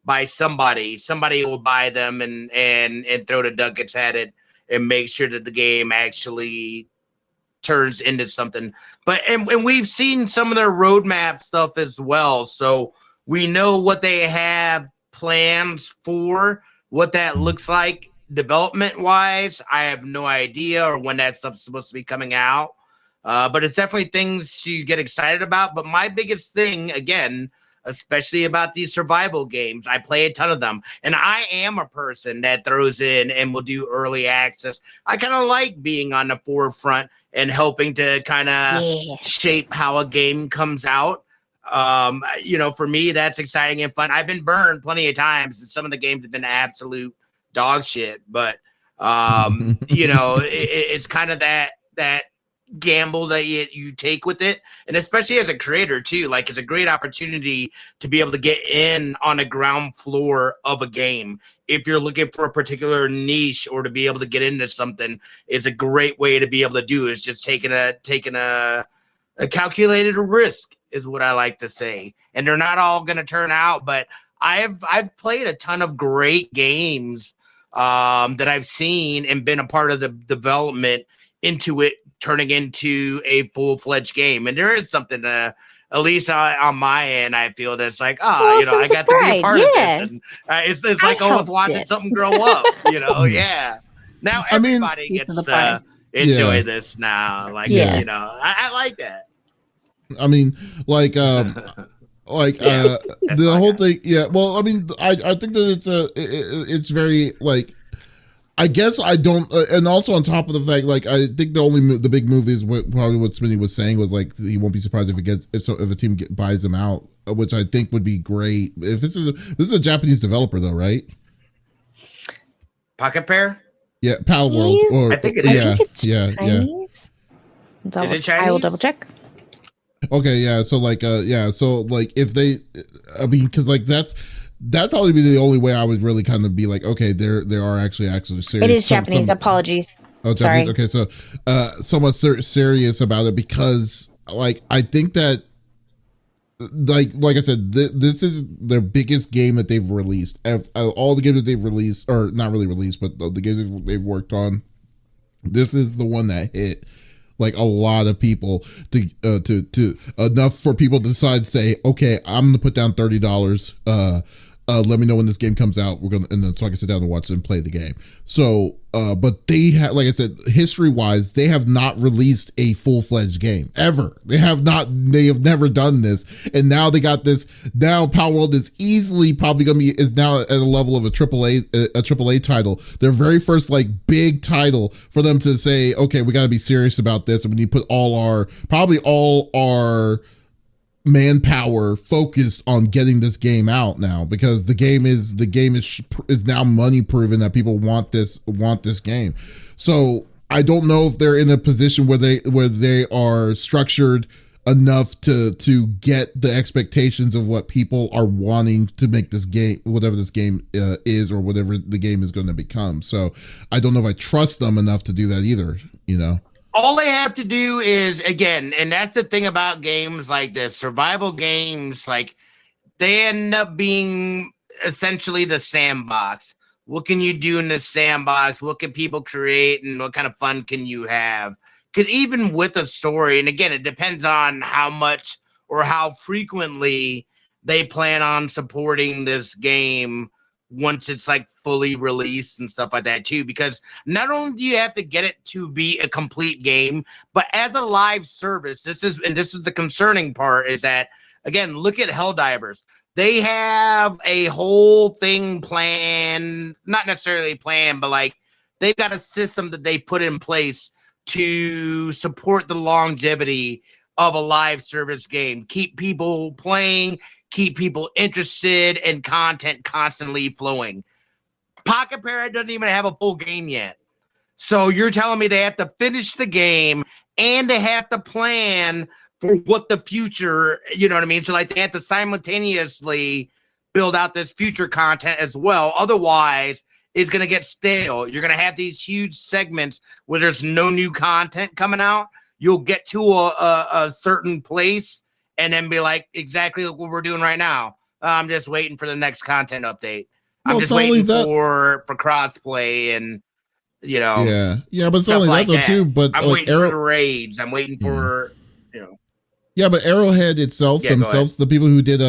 by somebody. Somebody will buy them and throw the ducats at it and make sure that the game actually turns into something. But and we've seen some of their roadmap stuff as well. So we know what they have plans for, what that looks like development wise. I have no idea or when that stuff's supposed to be coming out. But it's definitely things to get excited about. But my biggest thing, again, especially about these survival games, I play a ton of them. And I am a person that throws in and will do early access. I kind of like being on the forefront and helping to kind of shape how a game comes out. For me, that's exciting and fun. I've been burned plenty of times, and some of the games have been absolute dog shit. But it's kind of that gamble that you take with it, and especially as a creator too. Like, it's a great opportunity to be able to get in on a ground floor of a game. If you're looking for a particular niche or to be able to get into something, it's a great way to be able to do is just taking a calculated risk, is what I like to say. And they're not all going to turn out, but I've played a ton of great games that I've seen and been a part of the development into it turning into a full-fledged game. And there is something at least on my end, I feel that's like, I got to be a part of this. And it's like almost watching something grow up, yeah. Now everybody gets to enjoy this now. Like, I like that. I mean, like, the whole thing. Yeah. Well, I mean, I think that it's very, like, I guess I don't, and also on top of the fact, like, I think the big move is probably what Smitty was saying was like he won't be surprised if a team buys them out, which I think would be great. If this is a Japanese developer though, right? Pocket Pair? Yeah, Pal World. Or I think it is. Yeah. Is it Chinese? I will double check. Okay, yeah. So like, so like if they, I mean, because like that'd probably be the only way I would really kind of be like, okay, there are actually serious. It is Japanese. Apologies. Oh, Japanese. Okay, so somewhat serious about it because like I think that like I said, this is their biggest game that they've released. All the games that they've released, or not really released, but the games they've worked on, this is the one that hit like a lot of people to enough for people to decide to say, okay, I'm gonna put down $30 Let me know when this game comes out. And then so I can sit down and watch and play the game. So, but they have, like I said, history-wise, they have not released a full-fledged game ever. They have never done this. And now they got this. Now Power World is easily probably is now at a level of a AAA title. Their very first like big title for them to say, okay, we got to be serious about this, and we need to put probably all our manpower focused on getting this game out now, because the game is now money proven that people want this game. So I don't know if they're in a position where they are structured enough to get the expectations of what people are wanting to make this game, whatever this game is, or whatever the game is going to become. So I don't know if I trust them enough to do that either, All they have to do is, again, and that's the thing about games like this, survival games, like they end up being essentially the sandbox. What can you do in the sandbox? What can people create, and what kind of fun can you have? Because even with a story, and again, it depends on how much or how frequently they plan on supporting this game once it's like fully released and stuff like that too, because not only do you have to get it to be a complete game, but as a live service, this is the concerning part, is that, again, look at Helldivers. They have a whole thing planned, not necessarily planned, but like they've got a system that they put in place to support the longevity of a live service game, keep people playing, keep people interested, and content constantly flowing. Pocket Parrot doesn't even have a full game yet. So you're telling me they have to finish the game and they have to plan for what the future, you know what I mean? So like they have to simultaneously build out this future content as well. Otherwise, it's going to get stale. You're going to have these huge segments where there's no new content coming out. You'll get to a certain place and then be like, exactly what we're doing right now. I'm just waiting for the next content update. I'm just waiting for crossplay and, Yeah, but it's only that though too. But I'm waiting for the raids. I'm waiting for, Yeah, but Arrowhead itself, the people who did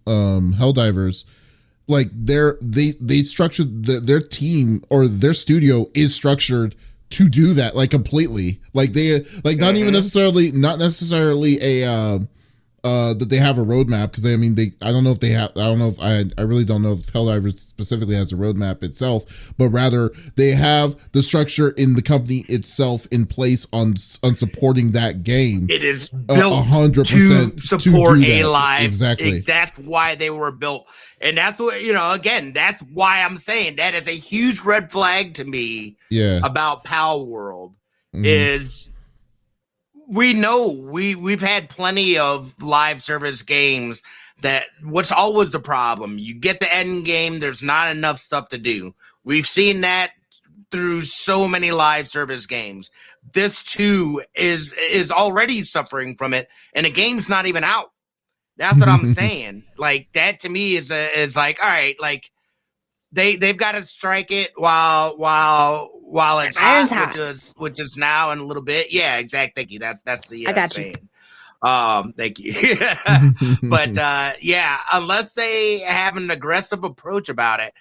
Helldivers, like they structured their team, or their studio is structured to do that, like completely. Like they not even necessarily a that they have a roadmap, because I don't know if I really don't know if Helldivers specifically has a roadmap itself, but rather they have the structure in the company itself in place on supporting that game. It is built 100% to support a live. Exactly. That's why they were built. And that's what, again, that's why I'm saying that is a huge red flag to me about Power World is we know we've had plenty of live service games that what's always the problem. You get the end game, there's not enough stuff to do. We've seen that through so many live service games. This too is already suffering from it, and the game's not even out. That's what I'm saying. Like that to me is like, all right, like they've got to strike it while it's hot, which is now in a little bit. Yeah, exactly. Thank you. That's the I got saying. Thank you. But unless they have an aggressive approach about it,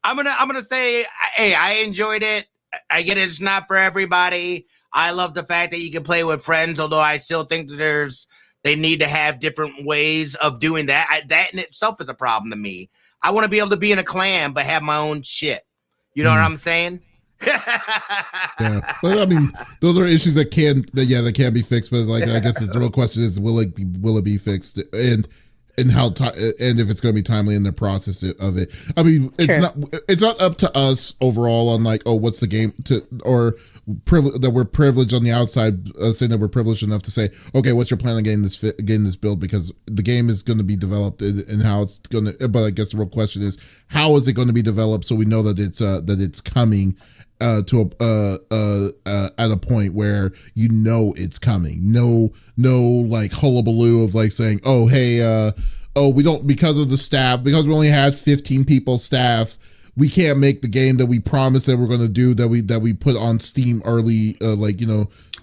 I'm gonna say, hey, I enjoyed it. I get it's not for everybody. I love the fact that you can play with friends, although I still think that they need to have different ways of doing that. That in itself is a problem to me. I want to be able to be in a clan, but have my own shit. You know what I'm saying? Yeah, but those are issues that can be fixed. But like, I guess the real question is, will it be fixed, and how and if it's going to be timely in the process of it. It's not up to us overall on like, oh, what's the game that we're privileged on the outside, saying that we're privileged enough to say, okay, what's your plan on getting this build, because the game is going to be developed and how it's going to. But I guess the real question is, how is it going to be developed so we know that it's coming to at a point where it's coming. No like hullabaloo of like saying, oh hey, we don't, because of the staff, because we only had 15 people staff, we can't make the game that we promised that we're going to do, that we put on Steam early,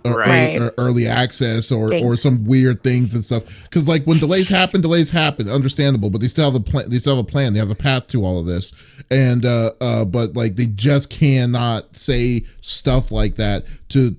early access or some weird things and stuff. Because like when delays happen, understandable, but they still have a plan. They still have a plan. They have a path to all of this, and but like they just cannot say stuff like that to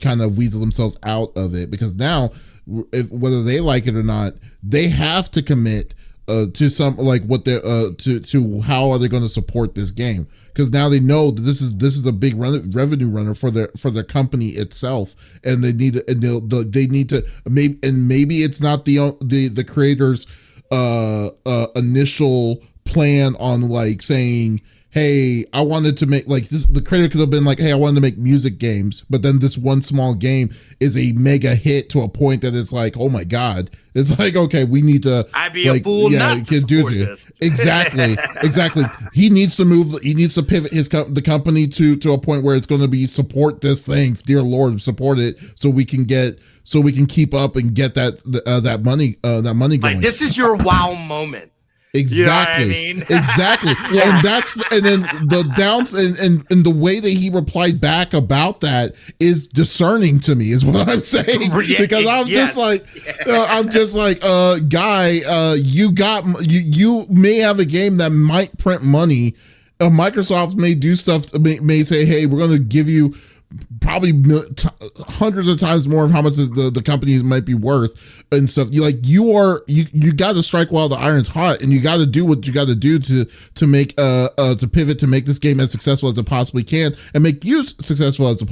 kind of weasel themselves out of it, because now, whether they like it or not, they have to commit to some, like what they're to how are they going to support this game, because now they know that this is a big revenue runner for their company itself, and they need to maybe it's not the creators initial plan on like saying, hey, I wanted to make like this. The creator could have been like, hey, I wanted to make music games, but then this one small game is a mega hit to a point that it's like, oh my god, it's like, okay, we need to. I'd be a fool not to support this. Exactly. He needs to move. He needs to pivot the company to a point where it's going to be, support this thing, dear Lord, support it, so we can keep up and get that money going. Like, this is your wow moment. Exactly. You know what I mean? Exactly. Yeah. And then the downs and the way that he replied back about that is discerning to me, is what I'm saying. Because I'm just like, guy, you may have a game that might print money. Microsoft may do stuff, may say, hey, we're going to give you probably hundreds of times more of how much the company might be worth and stuff. You got to strike while the iron's hot, and you got to do what you got to do to make to pivot to make this game as successful as it possibly can, and make you successful as you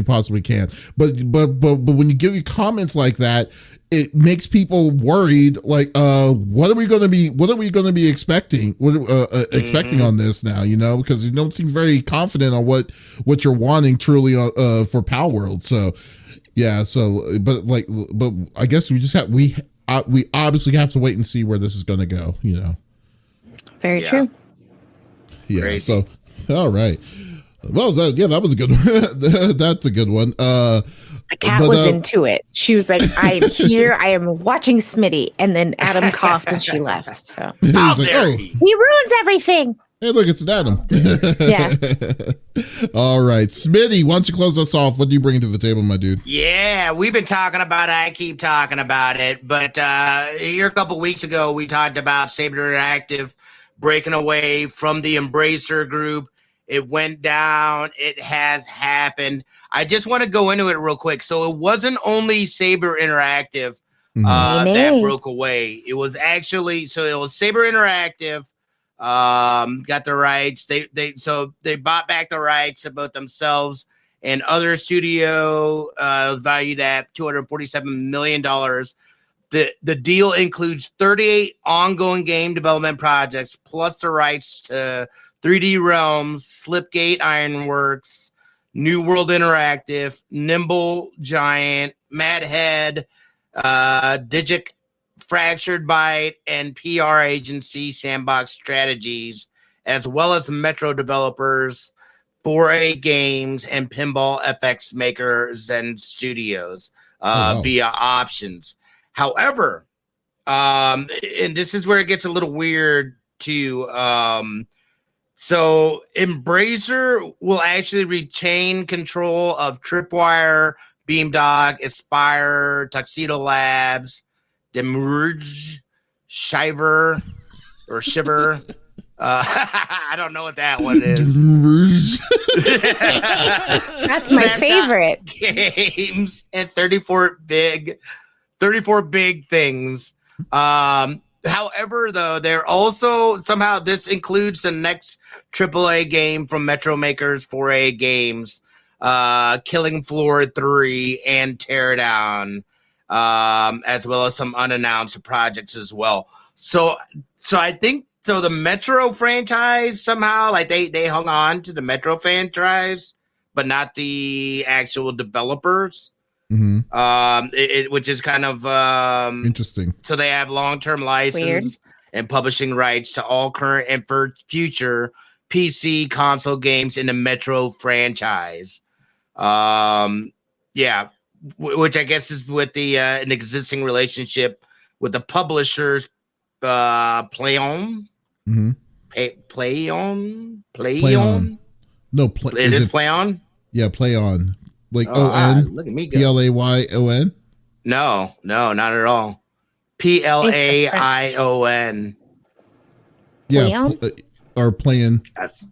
possibly can. But when you give you comments like that, it makes people worried. Like, what are we going to be expecting? Expecting on this now? Because you don't seem very confident on what you're wanting truly for Pal World. So, yeah. So, but I guess we obviously have to wait and see where this is going to go. Very true. Yeah. Crazy. So, all right. Well, that was a good one. That's a good one. The cat was into it. She was like, I am here. I am watching Smitty. And then Adam coughed and she left. So How dare he ruins everything. Hey, look, it's Adam. Yeah. All right. Smitty, why don't you close us off? What do you bring to the table, my dude? Yeah, we've been talking about it. I keep talking about it. But here a couple weeks ago, we talked about Saber Interactive breaking away from the Embracer Group. It went down. It has happened. I just want to go into it real quick. So it wasn't only Saber Interactive that broke away. It was actually, it was Saber Interactive got the rights. They bought back the rights to both themselves and other studio valued at $247 million. The deal includes 38 ongoing game development projects, plus the rights to 3D Realms, Slipgate Ironworks, New World Interactive, Nimble Giant, Mad Head, Digic, Fractured Byte, and PR agency Sandbox Strategies, as well as Metro developers, 4A Games, and Pinball FX maker Zen Studios via options. However, and this is where it gets a little weird too. So Embracer will actually retain control of Tripwire, Beamdog, Aspire, Tuxedo Labs, Demerge, Shiver. I don't know what that one is. That's my favorite. Games and 34 big things. However, though, they're also somehow this includes the next AAA game from Metro makers 4A Games, Killing Floor 3 and Teardown, as well as some unannounced projects as well. So I think the Metro franchise somehow, like they hung on to the Metro franchise, but not the actual developers. Mm-hmm. Which is kind of interesting. So they have long-term license and publishing rights to all current and future PC console games in the Metro franchise. Which I guess is with the an existing relationship with the publishers, Payon Play on. No, It is play on. Yeah, play on. Like Look at me go. PLAYON. No, not at all. PLAION. Yeah, or playing. That's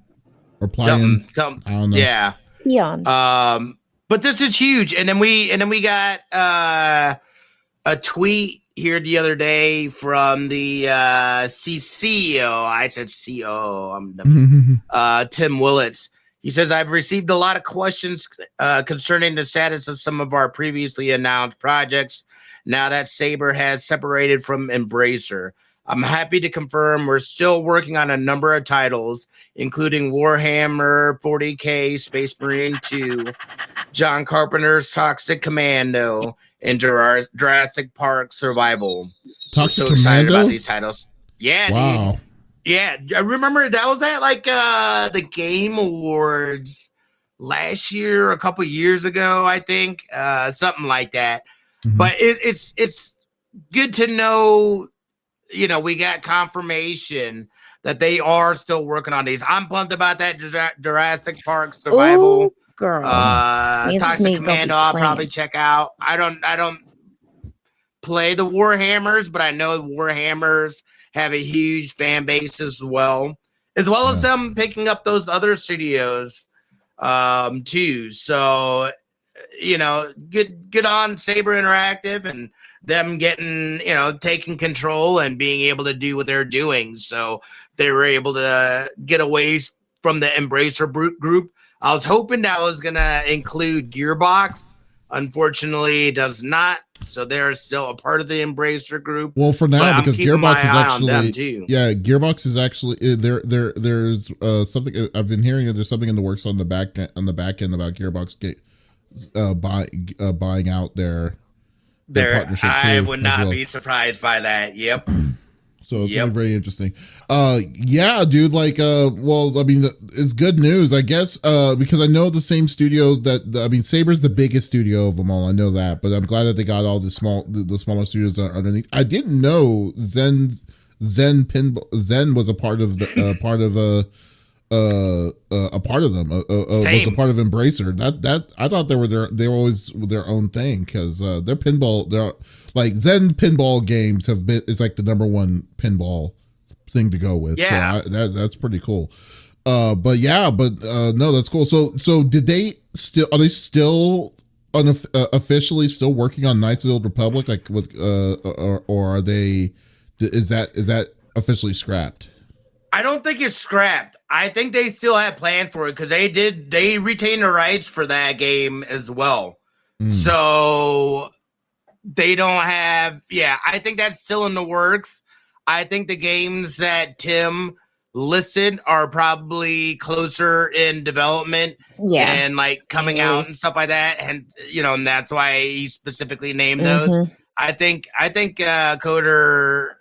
or playing. Something. I don't know. Yeah. Peon. But this is huge, and then we got a tweet here the other day from the CEO. I said COO. I'm dumb. Tim Willits. He says, I've received a lot of questions concerning the status of some of our previously announced projects now that Saber has separated from Embracer. I'm happy to confirm we're still working on a number of titles, including Warhammer 40K, Space Marine 2, John Carpenter's Toxic Commando, and Jurassic Park Survival. Toxic We're so excited Commando? about these titles. Yeah, wow. dude. Yeah, I remember that was at like the Game Awards last year, a couple years ago, I think, something like that. Mhm. But it's good to know, we got confirmation that they are still working on these. I'm pumped about that Jurassic Park Survival. Ooh, girl. Toxic Commando, I'll probably check out. I don't play the Warhammers, but I know the Warhammers have a huge fan base as well as them picking up those other studios too. So, good on Saber Interactive and them getting, taking control and being able to do what they're doing. So they were able to get away from the Embracer group. I was hoping that was going to include Gearbox. Unfortunately, it does not. So they're still a part of the Embracer group. Well, for now, because Gearbox is actually, Gearbox is actually there's something I've been hearing that there's something in the works on the back end about Gearbox buying out their partnership. I would not be surprised by that. Yep. So it's gonna be very interesting. Yeah, dude. Like, well, I mean, it's good news, I guess. Because I know the same studio Saber's the biggest studio of them all. I know that, but I'm glad that they got all the smaller studios that are underneath. I didn't know Zen was a part of the part of them. Was a part of Embracer. That I thought they were always their own thing, because their pinball, they're like Zen pinball games it's like the number one pinball thing to go with. Yeah. So that's pretty cool. No, that's cool. So are they still officially still working on Knights of the Old Republic, like with or are they? Is that officially scrapped? I don't think it's scrapped. I think they still have plans for it, because they retained the rights for that game as well. So they don't have, I think that's still in the works. I think the games that Tim listed are probably closer in development and like coming out and stuff like that. And, and that's why he specifically named those. I think Coder,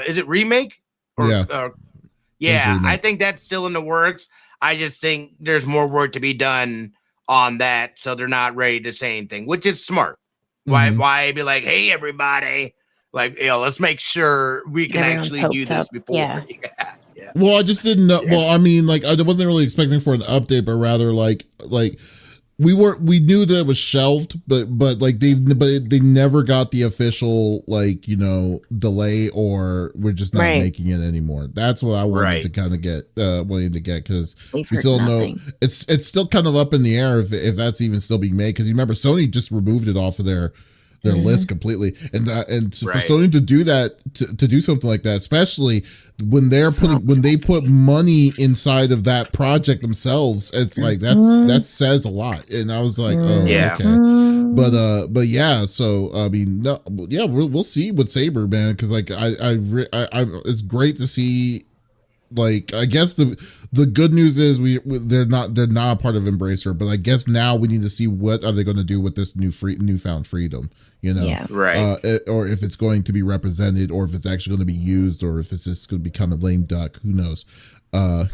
is it remake? I think that's still in the works. I just think there's more work to be done on that, so they're not ready to say anything, which is smart. Why be like, hey, everybody, like, let's make sure we can actually do this before. Yeah. Well, I just didn't know. Well, I mean, like, I wasn't really expecting for an update, but rather like we knew that it was shelved, but they never got the official, like, delay, or we're just not making it anymore. That's what I wanted to kind of get, because we still know it's still kind of up in the air if that's even still being made. Because you remember Sony just removed it off of their list completely, and for Sony to do that, to do something like that, especially when they put money inside of that project themselves, it's like that says a lot. And I was like, okay, but yeah. So I mean, we'll see with Saber, man, because like I it's great to see. Like, I guess the good news is they're not a part of Embracer, but I guess now we need to see what are they going to do with this newfound freedom, or if it's going to be represented, or if it's actually going to be used, or if it's just going to become a lame duck. Who knows? I'm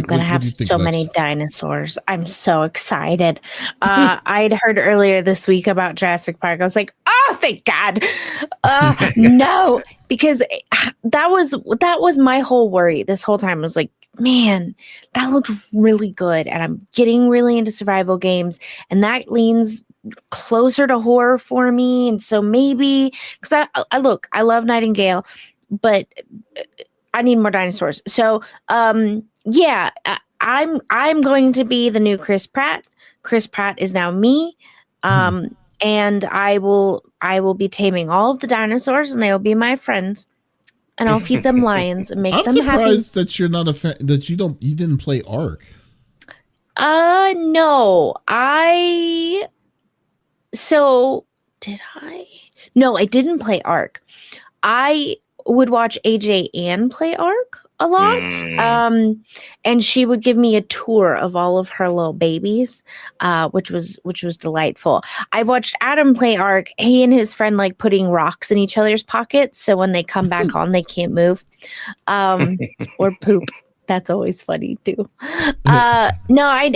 gonna have so many dinosaurs. I'm so excited. I'd heard earlier this week about Jurassic Park. I was like, Oh, thank God. No, because that was my whole worry this whole time. I was like, man, that looked really good. And I'm getting really into survival games. And that leans closer to horror for me. And so maybe, because I love Nightingale, but I need more dinosaurs. So, yeah, I'm going to be the new Chris Pratt. Chris Pratt is now me. And I will be taming all of the dinosaurs, and they'll be my friends. And I'll feed them lions and make them happy. I'm surprised that you're not a fan, that you didn't play Ark. No, did I? No, I didn't play Ark. I would watch AJ Ann play Ark a lot. And she would give me a tour of all of her little babies, which was delightful. I've watched Adam play Ark. He and his friend like putting rocks in each other's pockets, so when they come back on, they can't move, or poop. That's always funny too. No,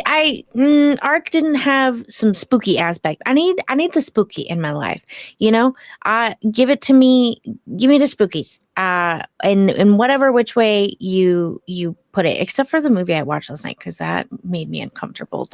Ark didn't have some spooky aspect. I need the spooky in my life. Give it to me. Give me the spookies. In whatever which way you put it, except for the movie I watched last night, because that made me uncomfortable.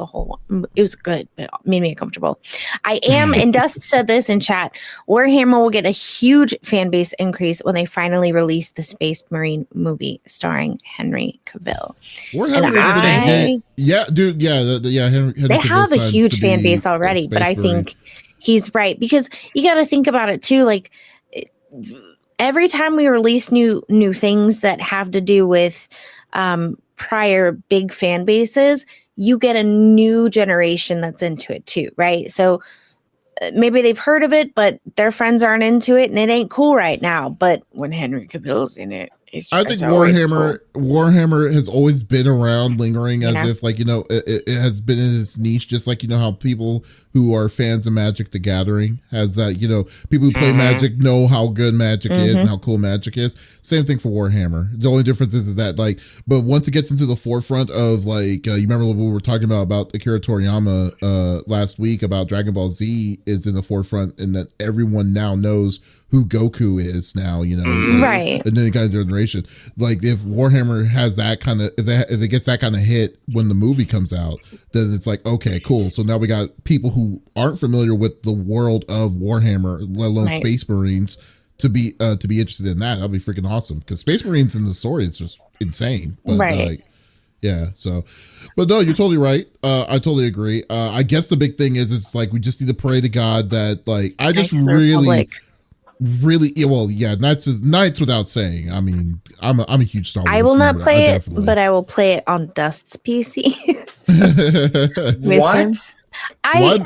It was good, but it made me uncomfortable. I am, and Dust said this in chat, Warhammer will get a huge fan base increase when they finally release the Space Marine movie starring Henry Cavill. Warhammer, yeah, dude, yeah, Henry they have a huge fan base already, but I think he's right, because you got to think about it too, like every time we release new things that have to do with prior big fan bases, you get a new generation that's into it too, right? So maybe they've heard of it, but their friends aren't into it, and it ain't cool right now. But when Henry Cavill's in it, I think Warhammer has always been around, lingering as if, like, it has been in its niche, just like, how people who are fans of Magic the Gathering has that, people who play Magic know how good Magic is and how cool Magic is. Same thing for Warhammer. The only difference is that, like, but once it gets into the forefront of, like, you remember what we were talking about Akira Toriyama last week about Dragon Ball Z is in the forefront, and that everyone now knows who Goku is now, right? And then kind of generation, like if Warhammer has that kind of, if it gets that kind of hit when the movie comes out, then it's like, okay, cool. So now we got people who aren't familiar with the world of Warhammer, let alone Space Marines, to be interested in that. That'd be freaking awesome, because Space Marines in the story is just insane. But yeah. So, but no, you're totally right. I totally agree. I guess the big thing is, it's like we just need to pray to God that, like, I just really, well, yeah, Knights without saying. I mean, I'm a huge Star Wars. I will not play it, but I will play it on Dust's PCs. What?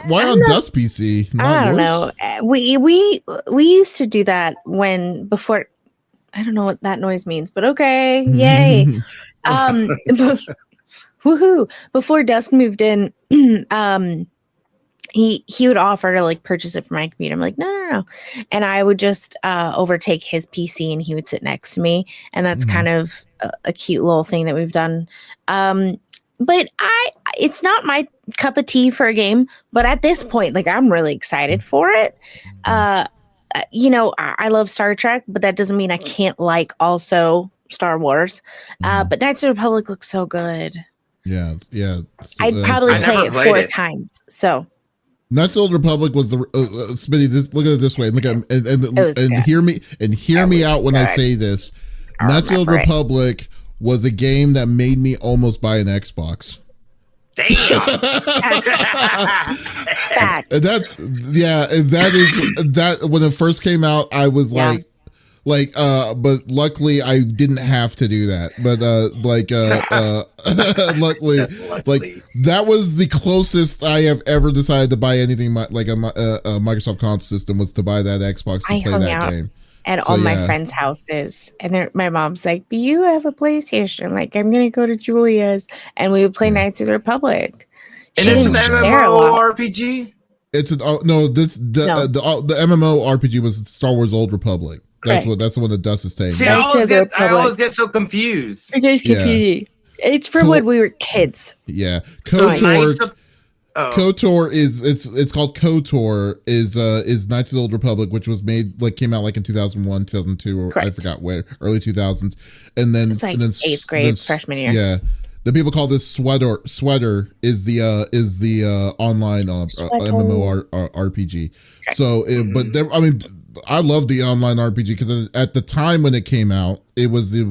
Why on Dust PC? I don't know. We used to do that before. I don't know what that noise means, but okay, yay. Woohoo! Before Dust moved in, he would offer to like purchase it for my computer. I'm like, no. And I would just overtake his PC, and he would sit next to me. And that's kind of a cute little thing that we've done. But it's not my cup of tea for a game, but at this point, like, I'm really excited for it. I love Star Trek, but that doesn't mean I can't like also Star Wars. But Knights of the Republic looks so good. Yeah. I'd probably play it 4 times. So Knights of the Old Republic was the Smitty. Look at it this way. Look at and hear me out when I say this. Knights of the Old Republic was a game that made me almost buy an Xbox. Damn. Facts. And that is when it first came out, I was like, but luckily I didn't have to do that. But luckily, like, that was the closest I have ever decided to buy anything like a Microsoft console system, was to buy that Xbox to play that game. At all my friends' houses, and my mom's like, "Do you have a PlayStation?" I'm like, I'm gonna go to Julia's, and we would play Knights of the Republic. And it's an MMORPG. It's the MMO RPG was Star Wars Old Republic. That's the one that Dust is taking. See, I always get so confused. It's for when we were kids. Yeah, KOTOR. KOTOR is it's called KOTOR is Knights of the Old Republic, which was came out in 2001, 2002, or I forgot where, early 2000s, and then it's like and then 8th grade, freshman year. Yeah, the people call this Sweater is the online MMO RPG. Okay. So, but there, I mean, I love the online RPG because at the time when it came out, it was they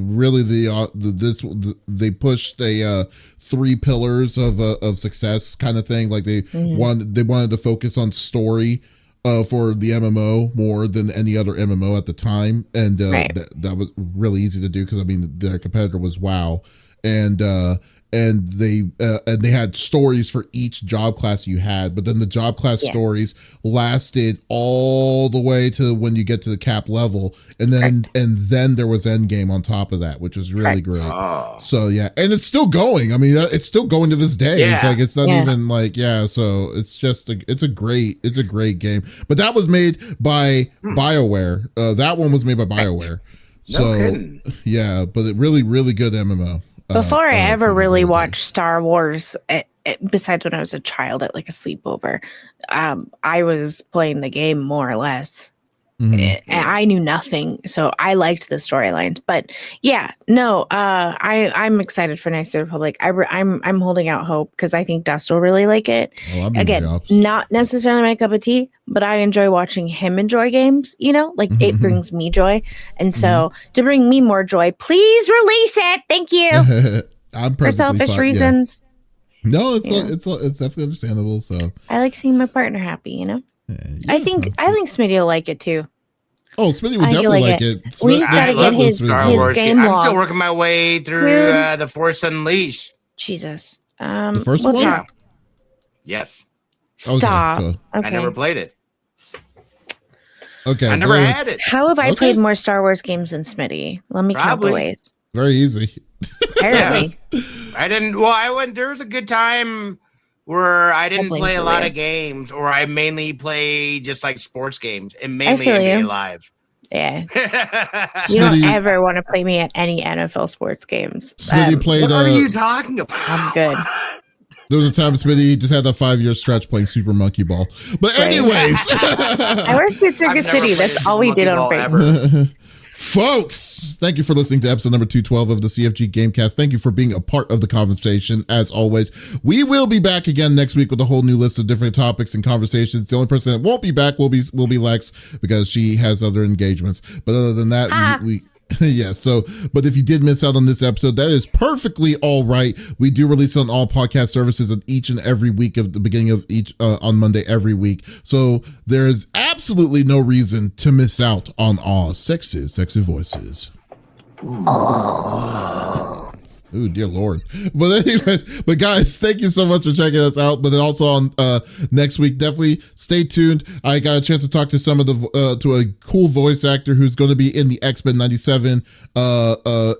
pushed a 3 pillars of success kind of thing. Like they wanted to focus on story for the MMO more than any other MMO at the time, and that was really easy to do because I mean their competitor was WoW, and they had stories for each job class you had, but then the job class stories lasted all the way to when you get to the cap level, and then there was endgame on top of that, which was really great. So yeah, and it's still going. I mean, it's still going to this day. It's like it's not even so it's just it's a great game. But that was made by BioWare. That one was made by BioWare. Yeah, but it really good MMO. Before I ever really watched Star Wars, besides when I was a child at like a sleepover, I was playing the game more or less. I knew nothing, so I liked the storylines. But yeah, no, I'm excited for Knights of the Republic. I'm holding out hope because I think Dust will really like it. Again, not necessarily my cup of tea, but I enjoy watching him enjoy games. You know, like it brings me joy, and so to bring me more joy, please release it. Thank you. I'm for selfish reasons. Yeah. No, it's definitely understandable. So I like seeing my partner happy. You know. I think Smitty will like it too. Oh, Smitty would definitely like it. We just gotta get his game log. I'm still working my way through the Force Unleashed. Jesus. The first one? Talk. Yes. Stop. Okay. I never played it. Okay. I never had it. How have I played more Star Wars games than Smitty? Let me count the ways. Very easy. Apparently. I didn't. Well, I went. There was a good time where I didn't play a lot of games, or I mainly play just like sports games and mainly NBA Live. Yeah. You don't ever want to play me at any NFL sports games. Smitty played. What are you talking about? I'm good. There was a time Smitty just had a 5-year stretch playing Super Monkey Ball. But anyways. I worked at Circuit City. That's all we did on Facebook. Folks, thank you for listening to episode number 212 of the CFG Game Cast. Thank you for being a part of the conversation. As always, we will be back again next week with a whole new list of different topics and conversations. The only person that won't be back will be Lex because she has other engagements. But other than that, we yeah, so, but if you did miss out on this episode, that is perfectly all right. We do release on all podcast services on each and every week of the beginning of each, on Monday every week. So there is absolutely no reason to miss out on our sexy voices. Ooh, dear Lord. But anyways, but guys, thank you so much for checking us out. But then also on next week, definitely stay tuned. I got a chance to talk to some of to a cool voice actor who's going to be in the X-Men 97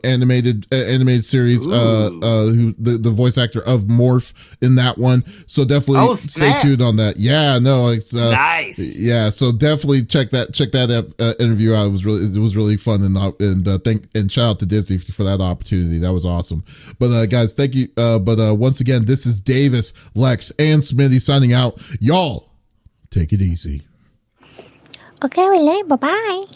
animated series, who the voice actor of Morph in that one. So definitely stay tuned on that. Yeah, no, it's nice. Yeah, so definitely check that interview out. It was really fun, and shout out to Disney for that opportunity. That was awesome. But guys, thank you. But once again, this is Davis, Lex, and Smitty signing out. Y'all, take it easy. Okay, bye-bye.